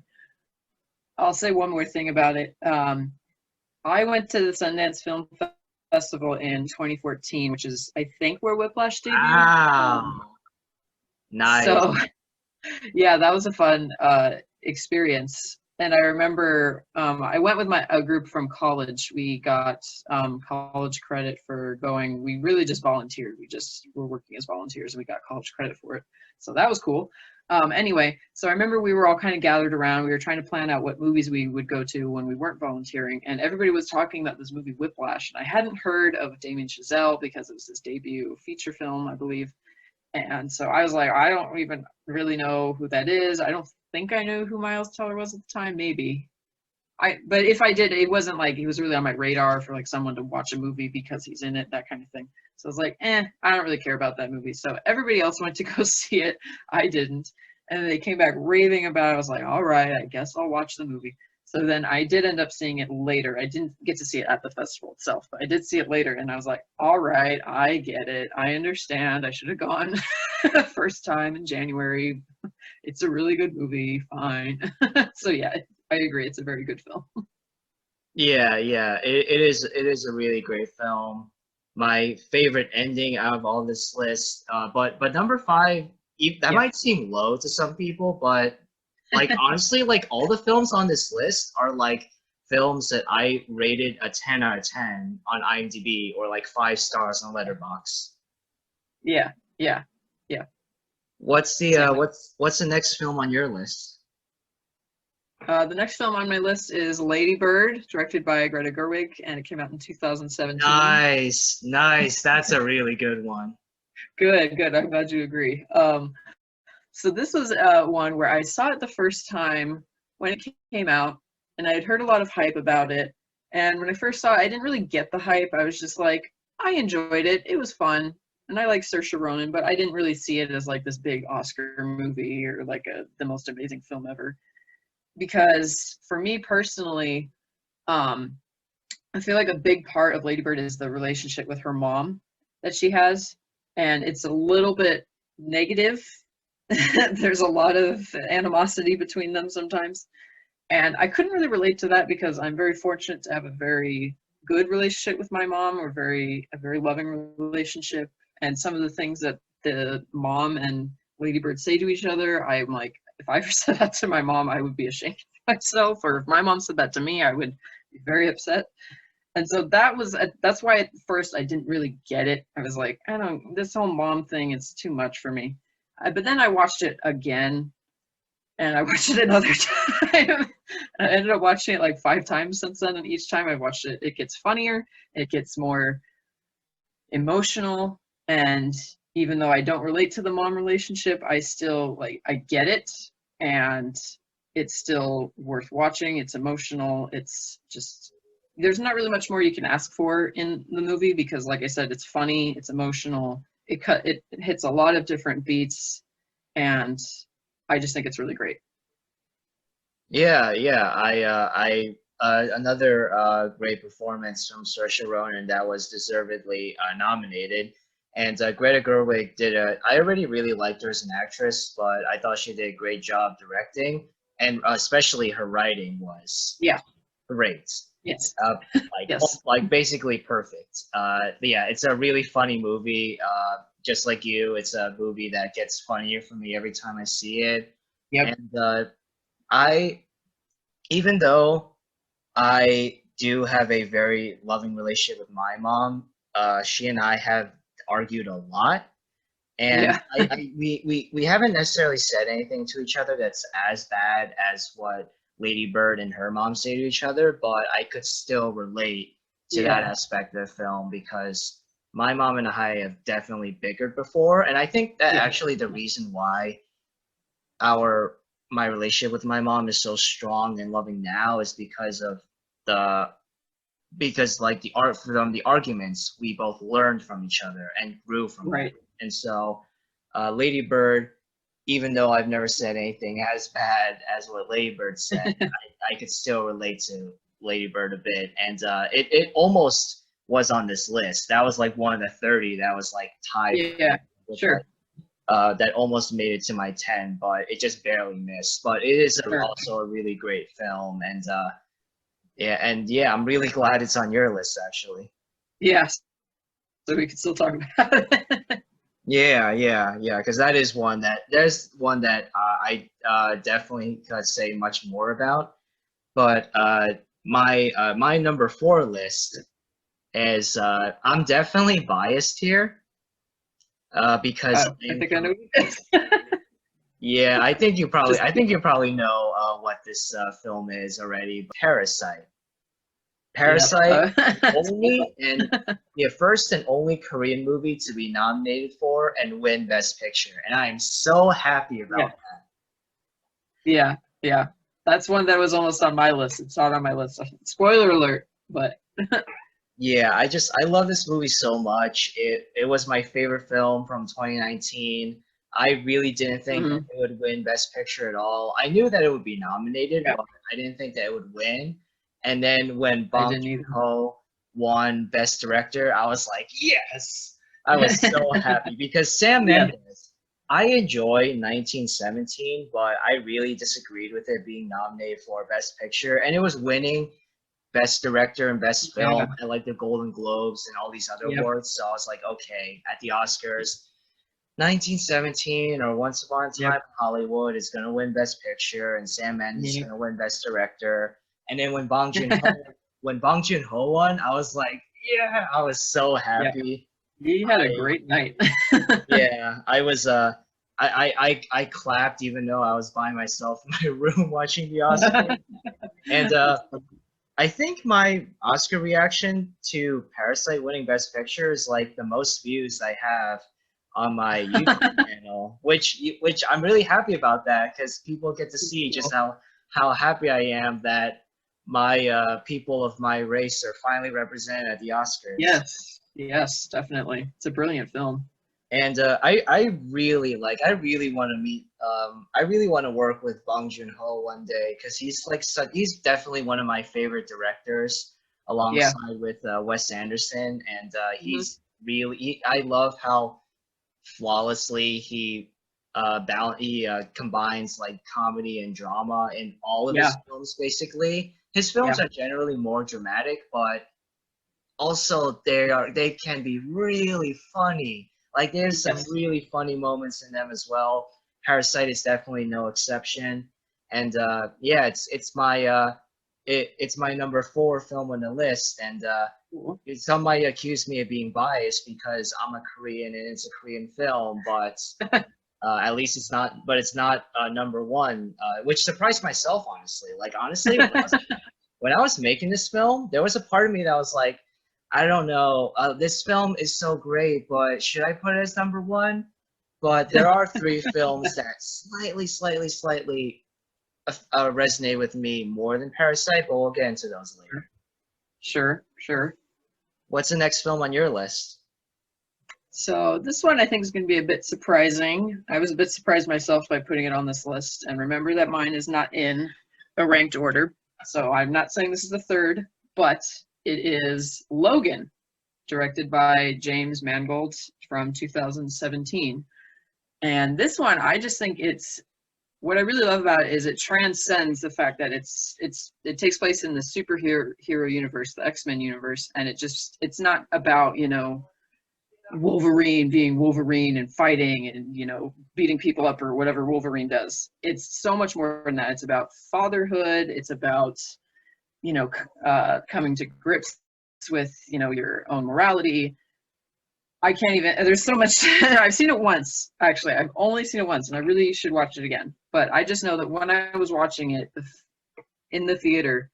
I'll say one more thing about it. I went to the Sundance Film Festival in 2014, which is, I think, where Whiplash debuted. Wow. Nice. So, yeah, that was a fun experience. And I remember I went with a group from college. We got college credit for going. We really just volunteered. We just were working as volunteers, and we got college credit for it. So that was cool. Anyway, so I remember we were all kind of gathered around. We were trying to plan out what movies we would go to when we weren't volunteering, and everybody was talking about this movie Whiplash. And I hadn't heard of Damien Chazelle because it was his debut feature film, I believe. And so I was like, I don't even really know who that is. I don't think I knew who Miles Teller was at the time. Maybe but if I did, it wasn't like he was really on my radar for like someone to watch a movie because he's in it, that kind of thing. So I was like, I don't really care about that movie. So everybody else went to go see it. I didn't. And they came back raving about it. I was like, all right, I guess I'll watch the movie. So then I did end up seeing it later. I didn't get to see it at the festival itself, but I did see it later. And I was like, all right, I get it. I understand. I should have gone first time in January. It's a really good movie. Fine. So yeah, I agree. It's a very good film. Yeah, yeah. It is a really great film. My favorite ending out of all this list. But number five, that Yeah. might seem low to some people, but like honestly, like all the films on this list are like films that I rated a 10 out of 10 on IMDb or like 5 stars on Letterboxd. Yeah. Yeah. Yeah. What's the Same. what's the next film on your list? The next film on my list is Lady Bird, directed by Greta Gerwig, and it came out in 2017. Nice, nice. That's a really good one. Good, good. I'm glad you agree. So this was one where I saw it the first time when it came out, and I had heard a lot of hype about it. And when I first saw it, I didn't really get the hype. I was just like, I enjoyed it. It was fun, and I like Saoirse Ronan, but I didn't really see it as like this big Oscar movie or like the most amazing film ever. Because for me personally, um, I feel like a big part of Lady Bird is the relationship with her mom that she has, and it's a little bit negative. There's a lot of animosity between them sometimes, and I couldn't really relate to that because I'm very fortunate to have a very good relationship with my mom. We're a very loving relationship, and some of the things that the mom and Lady Bird say to each other, I'm like, if I ever said that to my mom, I would be ashamed of myself, or if my mom said that to me, I would be very upset. And so that's why at first I didn't really get it. I was like, I don't, this whole mom thing is too much for me. But then I watched it again, and I watched it another time. I ended up watching it like 5 times since then, and each time I've watched it, it gets funnier, it gets more emotional, and even though I don't relate to the mom relationship, I still like I get it, and it's still worth watching. It's emotional. It's just there's not really much more you can ask for in the movie because, like I said, it's funny, it's emotional. It hits a lot of different beats, and I just think it's really great. Yeah, yeah. Another great performance from Saoirse Ronan that was deservedly nominated. And Greta Gerwig did a. I already really liked her as an actress, but I thought she did a great job directing, and especially her writing was Yeah. great. Yes. Uh, Yes. like basically perfect. Yeah, it's a really funny movie. Just like you, it's a movie that gets funnier for me every time I see it. Yep. And I, even though I do have a very loving relationship with my mom, she and I have argued a lot, and Yeah. we haven't necessarily said anything to each other that's as bad as what Lady Bird and her mom say to each other, but I could still relate to that Yeah. aspect of the film because my mom and I have definitely bickered before, and I think that Yeah. actually the reason why our my relationship with my mom is so strong and loving now is because of the because like the art from the arguments we both learned from each other and grew from that. Right. And so Lady Bird, even though I've never said anything as bad as what Lady Bird said, I could still relate to Lady Bird a bit, and it almost was on this list. That was like one of the 30 that was like tied Yeah, with sure, that almost made it to my 10, but it just barely missed. But it is sure. also a really great film, and yeah, I'm really glad it's on your list actually. Yes, so we can still talk about it. Yeah, because that is one that there's one that I definitely could say much more about. But my number four list is I'm definitely biased here because I think I know what it is. yeah, Just I think you probably know what this film is already. But Parasite. yep. Parasite, only and the first and only Korean movie to be nominated for and win Best Picture, and I am so happy Yeah, about that. yeah, yeah. That's one that was almost on my list. It's not on my list. Spoiler alert, but Yeah, I love this movie so much. It was my favorite film from 2019. I really didn't think that mhm, it would win Best Picture at all. I knew that it would be nominated, yeah, but I didn't think that it would win. And then when I Bong didn't either. Joon-ho won Best Director, I was like, yes! I was so happy because Sam Yeah, Mendes, I enjoy 1917, but I really disagreed with it being nominated for Best Picture, and it was winning Best Director and Best yeah, Film at like the Golden Globes and all these other yep, awards. So I was like, okay, at the Oscars, 1917 or Once Upon a Time yep, in Hollywood is gonna win Best Picture, and Sam Mendes is yep. gonna win Best Director. And then when Bong Joon Ho won, I was like, yeah, I was so Yeah, happy. he had a I great night. yeah, I was I clapped even though I was by myself in my room watching the Oscar. And That's funny. I think my Oscar reaction to Parasite winning Best Picture is like the most views I have on my YouTube channel, which I'm really happy about that because people get to see just Cool. how happy I am that my people of my race are finally represented at the Oscars. Yes, yes, definitely. It's a brilliant film. And I really want to meet I really want to work with Bong Joon-ho one day because he's definitely one of my favorite directors Yeah. alongside with Wes Anderson, and Hmm. I love how flawlessly he combines like comedy and drama in all of Yeah, his films. Basically his yeah, films are generally more dramatic, but also they can be really funny. Like there's some yes. really funny moments in them as well. Parasite is definitely no exception. And yeah, it's my number four film on the list. And Cool. some might accuse me of being biased because I'm a Korean and it's a Korean film, but at least it's not number one, which surprised myself honestly. Like honestly, when I was making this film, there was a part of me that was like, I don't know, this film is so great, but should I put it as number one? But there are three films that slightly resonate with me more than Parasite, but we'll get into those later. Sure, sure. What's the next film on your list? So this one I think is going to be a bit surprising. I was a bit surprised myself by putting it on this list. And remember that mine is not in a ranked order. So I'm not saying this is the third, but it is Logan, directed by James Mangold from 2017. And this one, I just think it's what I really love about it is it transcends the fact that it takes place in the superhero universe, the X-Men universe, and it's not about, Wolverine being Wolverine and fighting and, beating people up or whatever Wolverine does. It's so much more than that. It's about fatherhood. It's about, coming to grips with, your own morality. I can't even, there's so much. I've seen it once, actually. I've only seen it once and I really should watch it again. But I just know that when I was watching it in the theater,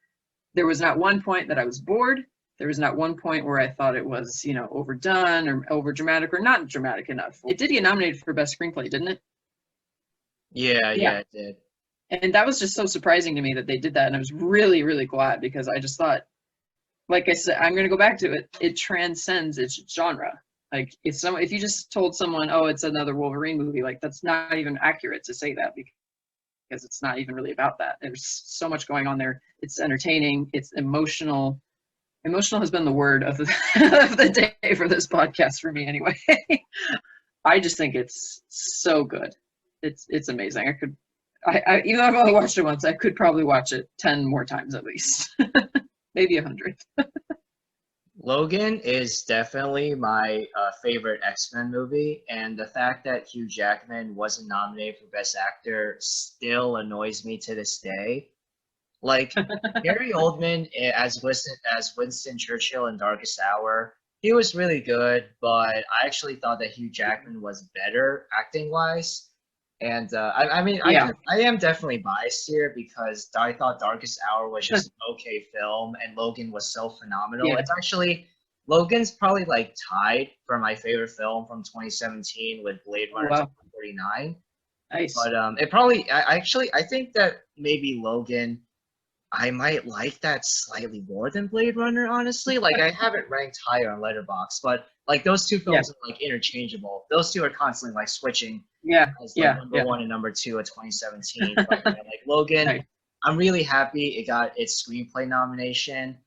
there was not one point that I was bored. There was not one point where I thought it was, overdone or over dramatic or not dramatic enough. It did get nominated for best screenplay, didn't it? Yeah, Yeah. it did. And that was just so surprising to me that they did that. And I was really, really glad because I just thought, like I said, I'm going to go back to it. It transcends its genre. Like if you just told someone, oh, it's another Wolverine movie, like that's not even accurate to say that because it's not even really about that. There's so much going on there. It's entertaining. It's emotional. Emotional has been the word of the, of the day for this podcast for me anyway. I just think it's so good. It's amazing. I even though I've only watched it once, I could probably watch it 10 more times at least. Maybe 100. Logan is definitely my favorite X-Men movie, and the fact that Hugh Jackman wasn't nominated for Best Actor still annoys me to this day. Like Gary Oldman as Winston Churchill in Darkest Hour, he was really good, but I actually thought that Hugh Jackman was better acting wise. And I mean, Yeah. I am definitely biased here because I thought Darkest Hour was just an okay film, and Logan was so phenomenal. Yeah. It's actually Logan's probably like tied for my favorite film from 2017 with Blade Oh, Runner wow. 2049. Nice. But it probably I think that maybe Logan I might like that slightly more than Blade Runner, honestly. Like I have it ranked higher on Letterboxd, but like those two Yeah. films are like interchangeable. Those two are constantly like switching Yeah. as like Yeah. number Yeah. one and number two of 2017. But yeah, like Logan, Nice. I'm really happy it got its screenplay nomination,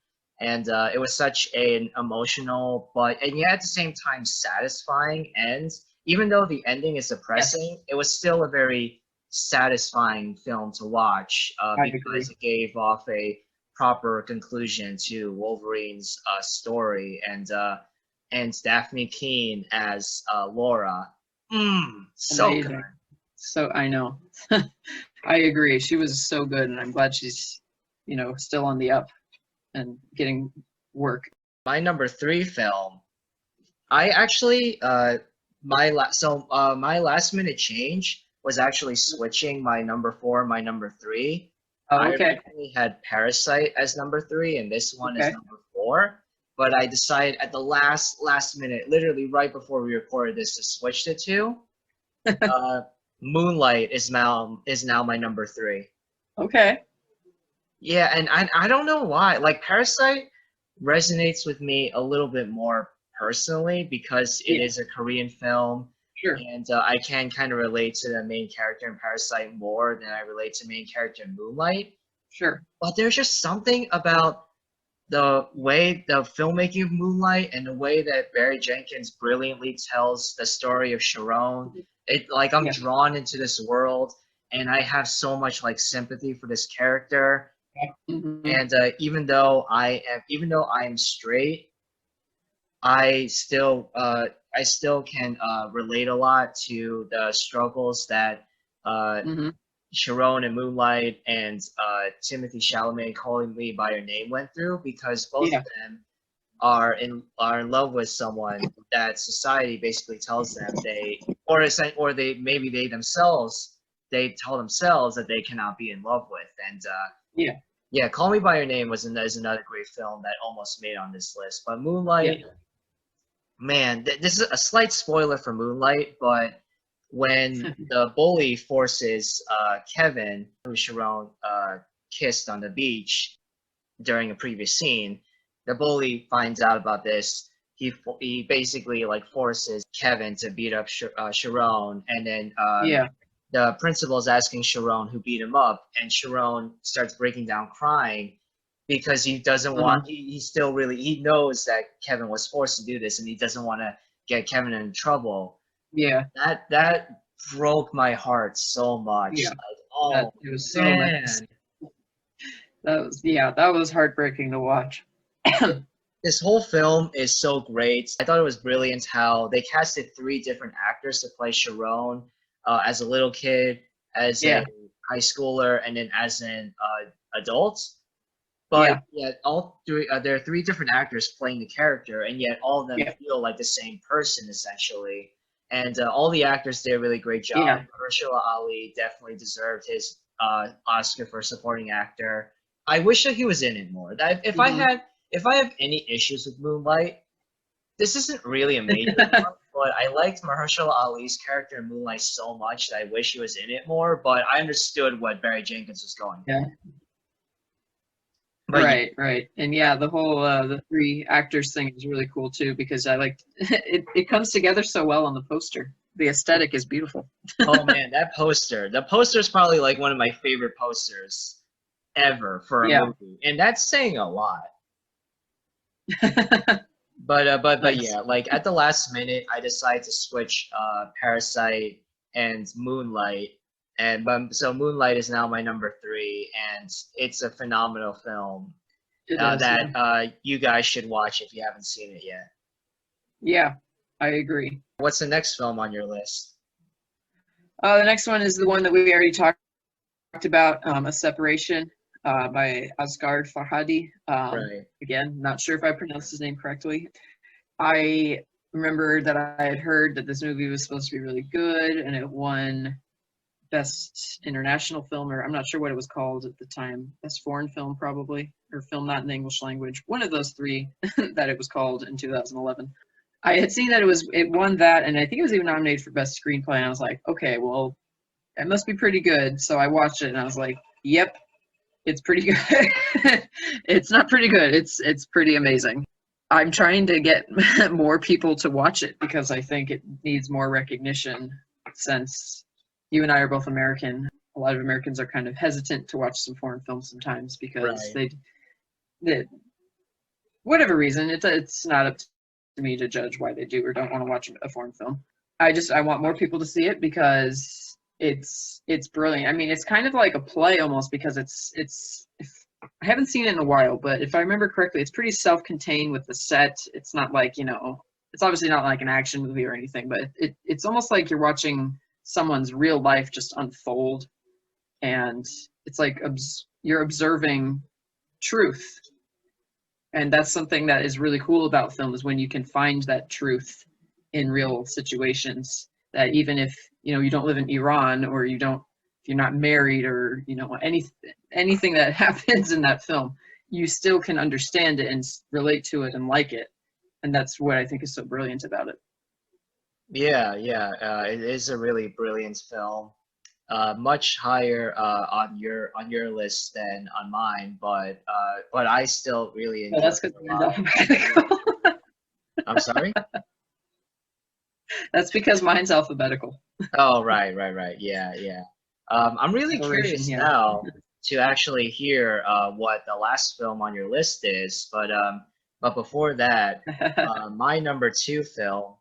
and it was such an emotional, but and yet at the same time satisfying end. Even though the ending is depressing, it was still a very satisfying film to watch I agree. because it gave off a proper conclusion to Wolverine's story, and Daphne Keane as Laura. So Amazing. good. So I know. I agree. She was so good, and I'm glad she's, still on the up and getting work. My number three film. I actually my last minute change was actually switching my number four, my number three. Oh, I okay. originally had Parasite as number three, and this one is Okay. number four. But I decided at the last minute, literally right before we recorded this, to switch the two. Moonlight is now my number three. Okay. Yeah, and I don't know why. Like Parasite resonates with me a little bit more personally because it Yeah. is a Korean film, Sure. and I can kind of relate to the main character in Parasite more than I relate to main character in Moonlight. Sure. But there's just something about the way the filmmaking of Moonlight and the way that Barry Jenkins brilliantly tells the story of Sharon. It like I'm Yeah. drawn into this world, and I have so much like sympathy for this character. Mhm. And even though I am straight, I still can relate a lot to the struggles that Mhm. Sharon and Moonlight and Timothy Chalamet Calling Me by Your Name went through, because both Yeah. of them are in love with someone that society basically tells them maybe they tell themselves that they cannot be in love with. And Yeah. yeah, Call Me by Your Name is another great film that almost made on this list. But Moonlight, Yeah. man, this is a slight spoiler for Moonlight, but when the bully forces Kevin, who Sharon kissed on the beach during a previous scene, the bully finds out about this. He basically like forces Kevin to beat up Sharon, and then Yeah. the principal is asking Sharon who beat him up, and Sharon starts breaking down crying because he doesn't want. He still really he knows that Kevin was forced to do this, and he doesn't want to get Kevin in trouble. Yeah. That broke my heart so much. Yeah. Like, oh It was so man, nice. That was heartbreaking to watch. this whole film is so great. I thought it was brilliant how they casted three different actors to play Sharon as a little kid, as Yeah. a high schooler, and then as an adult. But yet, all three there are three different actors playing the character, and yet all of them Yeah. feel like the same person essentially. And all the actors did a really great job. Yeah. Mahershala Ali definitely deserved his Oscar for supporting actor. I wish that he was in it more. That if I have any issues with Moonlight, this isn't really a major one, but I liked Mahershala Ali's character in Moonlight so much that I wish he was in it more. But I understood what Barry Jenkins was going for. Yeah. But yeah, Right. And yeah, the whole the three actors thing is really cool too because I like it comes together so well on the poster. The aesthetic is beautiful. oh man, that poster. The poster is probably like one of my favorite posters ever for a Yeah. movie, and that's saying a lot. But Nice. yeah, like at the last minute, I decided to switch Parasite and Moonlight, and so Moonlight is now my number three, and it's a phenomenal film It is, yeah. that you guys should watch if you haven't seen it yet. Yeah, I agree. What's the next film on your list? The next one is the one that we already talked about, A Separation by Asghar Farhadi. Right. Again, not sure if I pronounced his name correctly. I remember that I had heard that this movie was supposed to be really good, and it won Best International Film, or I'm not sure what it was called at the time. Best Foreign Film, probably, or Film Not in the English Language. One of those three that it was called in 2011. I had seen that it won that, and I think it was even nominated for Best Screenplay. And I was like, okay, well, it must be pretty good. So I watched it, and I was like, yep, it's pretty good. It's not pretty good. It's pretty amazing. I'm trying to get more people to watch it because I think it needs more recognition since you and I are both American. A lot of Americans are kind of hesitant to watch some foreign films sometimes because Right. they whatever reason, it's not up to me to judge why they do or don't want to watch a foreign film. I want more people to see it because it's brilliant. I mean, it's kind of like a play almost because I haven't seen it in a while, but if I remember correctly, it's pretty self-contained with the set. It's not like, it's obviously not like an action movie or anything, but it's almost like you're watching someone's real life just unfold, and it's like you're observing truth. And that's something that is really cool about film is when you can find that truth in real situations, that even if you don't live in Iran, or if you're not married, or anything that happens in that film, you still can understand it and relate to it and like it. And that's what I think is so brilliant about it. Yeah. It is a really brilliant film. Much higher on your list than on mine, but I still really Well, enjoy that's it because a mine's lot. alphabetical. I'm sorry? That's because mine's alphabetical. Oh, right. Yeah. I'm really Separation, curious yeah. now to actually hear what the last film on your list is, but before that, uh, my number two film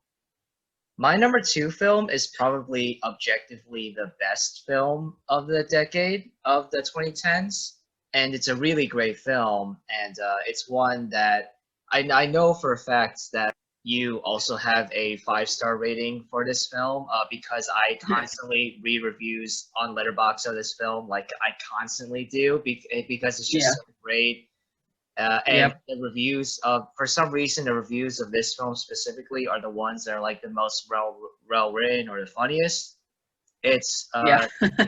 My number two film is probably objectively the best film of the decade of the 2010s, and it's a really great film, and it's one that I know for a fact that you also have a five-star rating for this film because I constantly read reviews on Letterboxd of this film, like I constantly do because it's just Yeah. so great. And Yep. the reviews of, for some reason, the reviews of this film specifically are the ones that are like the most well written or the funniest. It's Yeah. uh,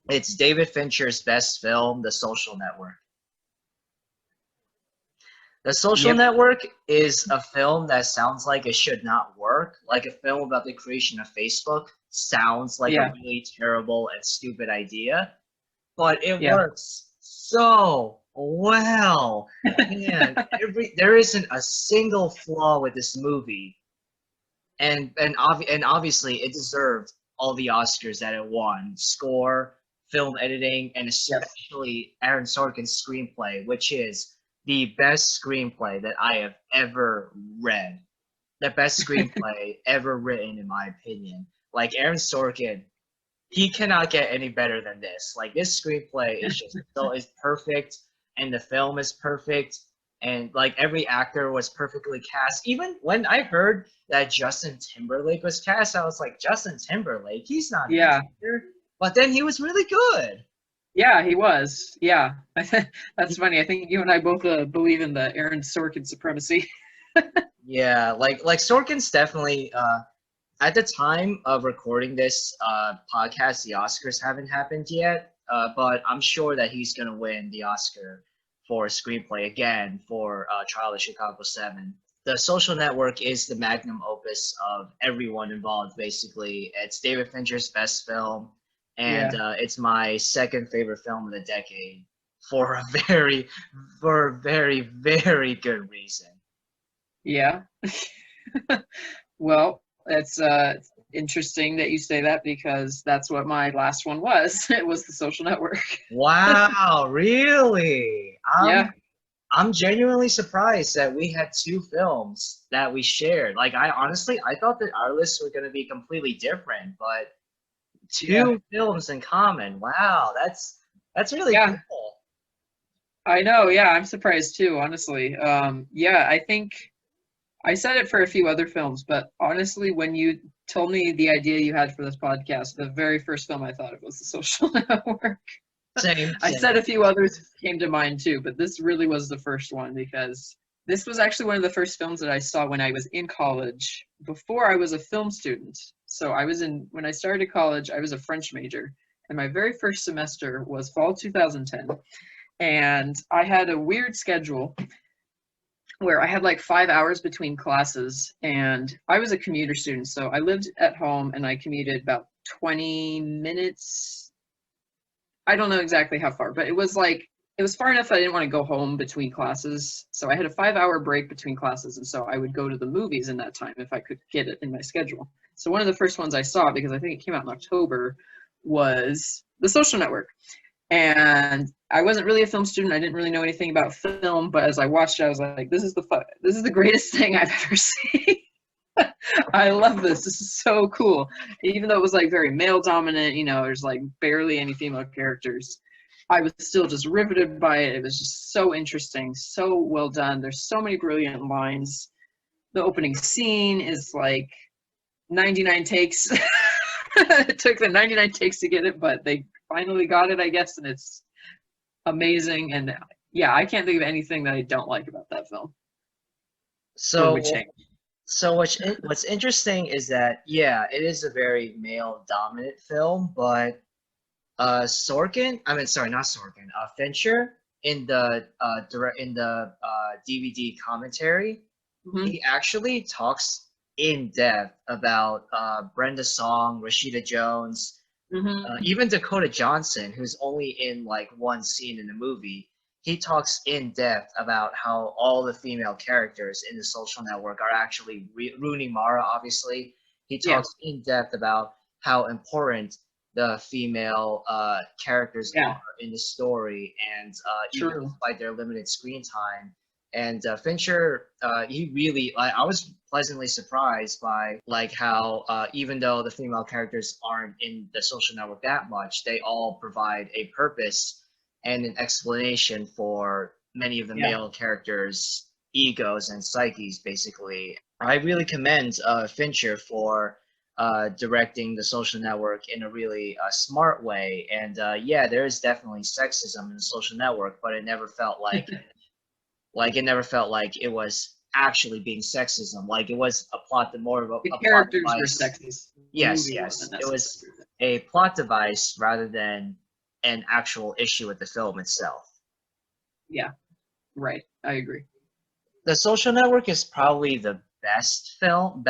it's David Fincher's best film, The Social Network. The Social Yep. Network is a film that sounds like it should not work. Like a film about the creation of Facebook sounds like a Yeah. really terrible and stupid idea, but it Yeah. works so well. Man, there isn't a single flaw with this movie, and obviously it deserved all the Oscars that it won: score, film editing, and Yes. especially Aaron Sorkin's screenplay, which is the best screenplay that I have ever read. The best screenplay ever written, in my opinion. Like Aaron Sorkin, he cannot get any better than this. Like this screenplay is perfect, and the film is perfect, and like every actor was perfectly cast. Even when I heard that Justin Timberlake was cast, I was like, Justin Timberlake, he's not an Yeah. actor. But then he was really good. Yeah, he was. Yeah. That's funny. I think you and I both believe in the Aaron Sorkin supremacy. Yeah, like Sorkin's definitely at the time of recording this podcast, the Oscars haven't happened yet, but I'm sure that he's going to win the Oscar for screenplay again for Trial of Chicago 7. The Social Network is the magnum opus of everyone involved, basically. It's David Fincher's best film, and Yeah. it's my second favorite film of the decade. for a very, very good reason. Yeah. Well, it's interesting that you say that because that's what my last one was. It was The Social Network. Wow, really? Yeah. I'm genuinely surprised that we had two films that we shared. Like I thought that our lists were going to be completely different, but Yeah. two films in common. Wow, that's really Yeah. cool. I know. Yeah, I'm surprised too, honestly. Yeah, I think I said it for a few other films, but honestly, when you told me the idea you had for this podcast, the very first film I thought of was The Social Network. Same, I said same. a few others came to mind too, but this really was the first one because this was actually one of the first films that I saw when I was in college before I was a film student. So when I started college, I was a French major, and my very first semester was fall 2010. And I had a weird schedule where I had like 5 hours between classes, and I was a commuter student. So I lived at home and I commuted about 20 minutes. I don't know exactly how far, but it was far enough that I didn't want to go home between classes. So I had a 5 hour break between classes. And so I would go to the movies in that time if I could get it in my schedule. So one of the first ones I saw, because I think it came out in October, was The Social Network. And I wasn't really a film student. I didn't really know anything about film, but as I watched it, I was like, this is the greatest thing I've ever seen. I love this. This is so cool. Even though it was like very male dominant, there's like barely any female characters. I was still just riveted by it. It was just so interesting, so well done. There's so many brilliant lines. The opening scene is like 99 takes. It took them 99 takes to get it, but they finally got it, I guess, and it's amazing. And yeah, I can't think of anything that I don't like about that film or would So change. So what's interesting is that yeah, it is a very male dominant film, but not Sorkin, Fincher in the DVD commentary, Mm-hmm. he actually talks in depth about Brenda Song, Rashida Jones, Mm-hmm. even Dakota Johnson, who's only in like one scene in the movie. He talks in depth about how all the female characters in The Social Network are actually Rooney Mara, obviously. He Yeah, talks in depth about how important the female characters yeah, are in the story, and even true. despite their limited screen time. And Fincher, he really, I was pleasantly surprised by like how even though the female characters aren't in The Social Network that much, they all provide a purpose and an explanation for many of the Yeah, male characters' egos and psyches, basically. I really commend Fincher for directing The Social Network in a really smart way. And yeah, there is definitely sexism in The Social Network, but it never felt like it was actually being sexism. Like it was a plot, more of the a plot characters were device. sexist. The Yes, movie wasn't yes. It was necessarily. a plot device rather than an actual issue with the film itself. Yeah, right. I agree. The Social Network is probably the best film.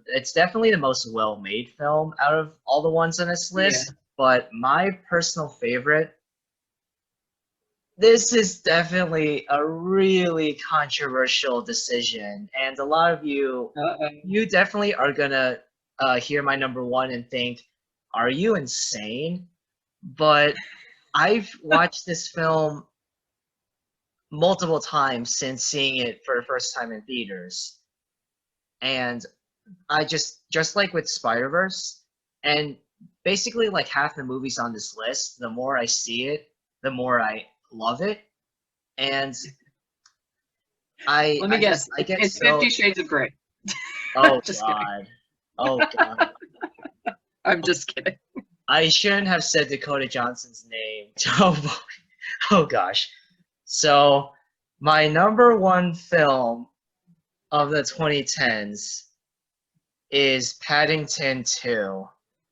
It's definitely the most well-made film out of all the ones on this Yeah. list. But my personal favorite, this is definitely a really controversial decision, and a lot of Uh-oh. you definitely are gonna hear my number one and think, "Are you insane?" But I've watched this film multiple times since seeing it for the first time in theaters, and I just like with Spider-Verse, and basically like half the movies on this list, the more I see it, the more I love it, and Let me guess. I get It's so 50 Shades of Grey. oh Just kidding. god. Oh god. I'm just kidding. I shouldn't have said Dakota Johnson's name. Oh, oh gosh. So my number one film of the 2010s is Paddington 2.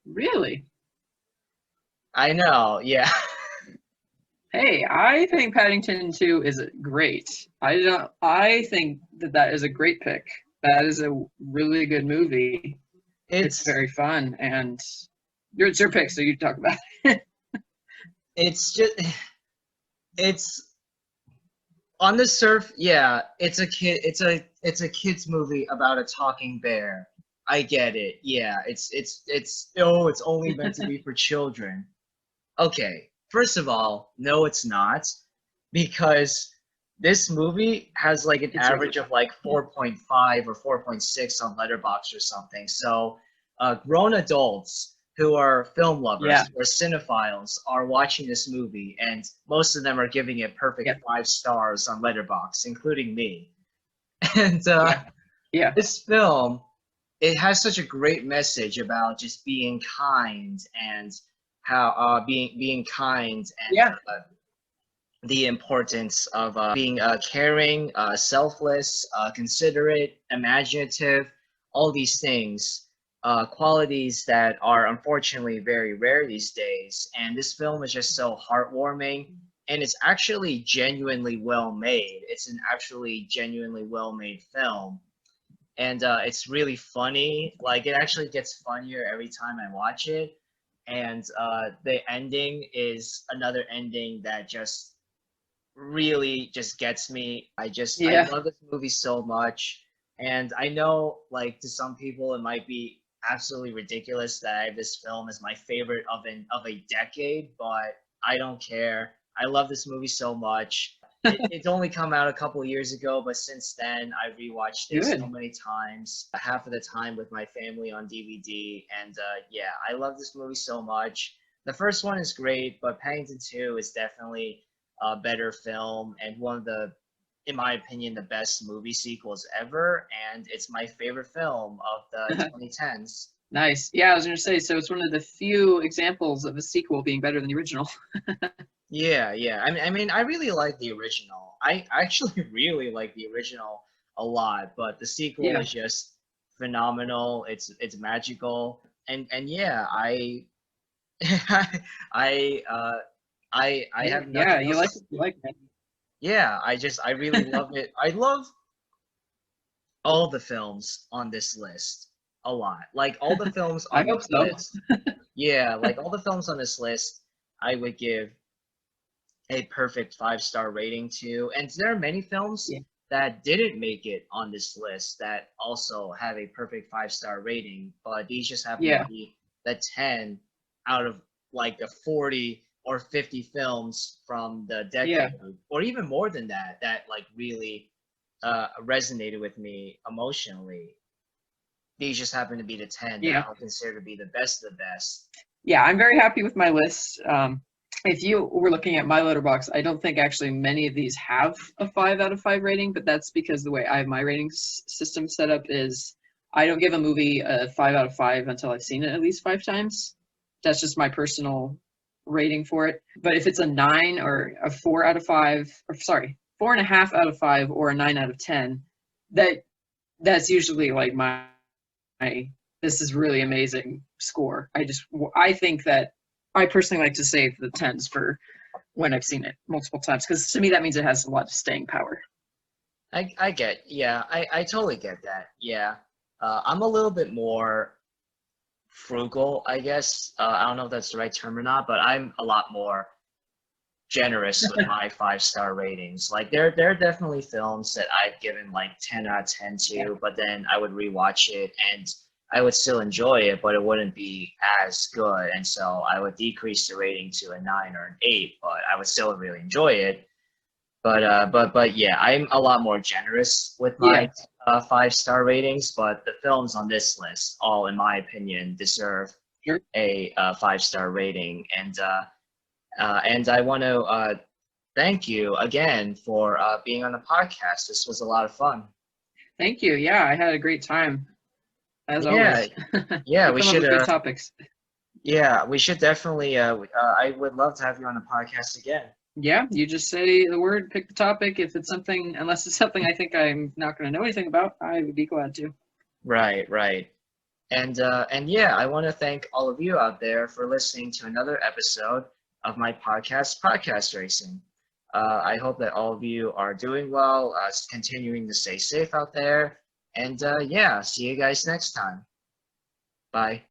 Really? I know, yeah. Hey, I think Paddington 2 is great. I think that is a great pick. That is a really good movie. It's It's very fun, and it's your pick, so you talk about it. it's just it's on the surf. Yeah, it's a kid. It's a kids movie about a talking bear. I get it. Yeah, it's oh, it's only meant to be for children. Okay, first of all, no, it's not, because this movie has like an It's rated average R. of like Yeah. 4.5 or 4.6 on Letterboxd or something. So, grown adults who are film Yeah. lovers or cinephiles are watching this movie, and most of them are giving it perfect Yeah. 5 stars on Letterboxd, including me. And Yeah. Yeah. this film, it has such a great message about just being kind and how being kind and Yeah. the importance of being caring, selfless, considerate, imaginative, all these things, qualities that are unfortunately very rare these days. And this film is just so heartwarming, and it's actually genuinely well made. It's an actually genuinely well made film, and it's really funny. Like, it actually gets funnier every time I watch it. And the ending is another ending that just really just gets me. I Yeah. love this movie so much. And I know, like, to some people it might be absolutely ridiculous that I have this film as my favorite of a decade, but I don't care. I love this movie so much. It's only come out a couple of years ago, but since then I rewatched it so Good. many times, half of the time with my family on DVD. And yeah, I love this movie so much. The first one is great, but Paddington 2 is definitely a better film and one of the, in my opinion, the best movie sequels ever. And it's my favorite film of the 2010s. Nice. Yeah, I was gonna say, so it's one of the few examples of a sequel being better than the original. Yeah, yeah. I mean, I really like the original. I actually really like the original a lot, but the sequel Yeah. is just phenomenal. It's magical, and yeah, I I I Yeah. have Yeah. nothing You else to like say. it. You like Yeah, I really love it. I love all the films on this list a lot. Like, all the films I on hope this so. list. Yeah, like all the films on this list, I would give a perfect 5 star rating to. And there are many films Yeah. that didn't make it on this list that also have a perfect 5 star rating, but these just happen to Yeah. be the 10 out of like the 40 or 50 films from the Yeah. decade, or even more than that, that like really resonated with me emotionally. These just happen to be the 10 that Yeah. I would consider to be the best of the best. Yeah. I'm very happy with my list. If you were looking at my letterbox, I don't think actually many of these have a 5 out of 5 rating, but that's because the way I have my ratings system set up is I don't give a movie a 5 out of 5 until I've seen it at least 5 times. That's just my personal rating for it. But if it's a 9 or a 4 out of 5, or sorry, 4.5 out of 5 or a 9 out of 10, that that's usually like my this is really amazing score. I think that I personally like to save the tens for when I've seen it multiple times, because to me that means it has a lot of staying power. I get, yeah, I totally get that. Yeah. I'm a little bit more frugal, I guess. I don't know if that's the right term or not, but I'm a lot more generous with my 5 star ratings. Like, there are definitely films that I've given like 10 out of 10 Yeah. to, but then I would rewatch it and I would still enjoy it, but it wouldn't be as good. And so I would decrease the rating to a 9 or an 8, but I would still really enjoy it. But yeah, I'm a lot more generous with Yeah. my 5 star ratings. But the films on this list, all in my opinion, deserve Sure. a 5 star rating. And I want to thank you again for being on the podcast. This was a lot of fun. Thank you. Yeah, I had a great time as Yeah, always. yeah, You we come up should. with good topics. Yeah, we should definitely. I would love to have you on the podcast again. Yeah, you just say the word, pick the topic. If it's something, unless it's something I think I'm not going to know anything about, I would be glad to. Right, right. And yeah, I want to thank all of you out there for listening to another episode of my podcast, Podcast Racing. I hope that all of you are doing well, continuing to stay safe out there. And yeah, see you guys next time. Bye.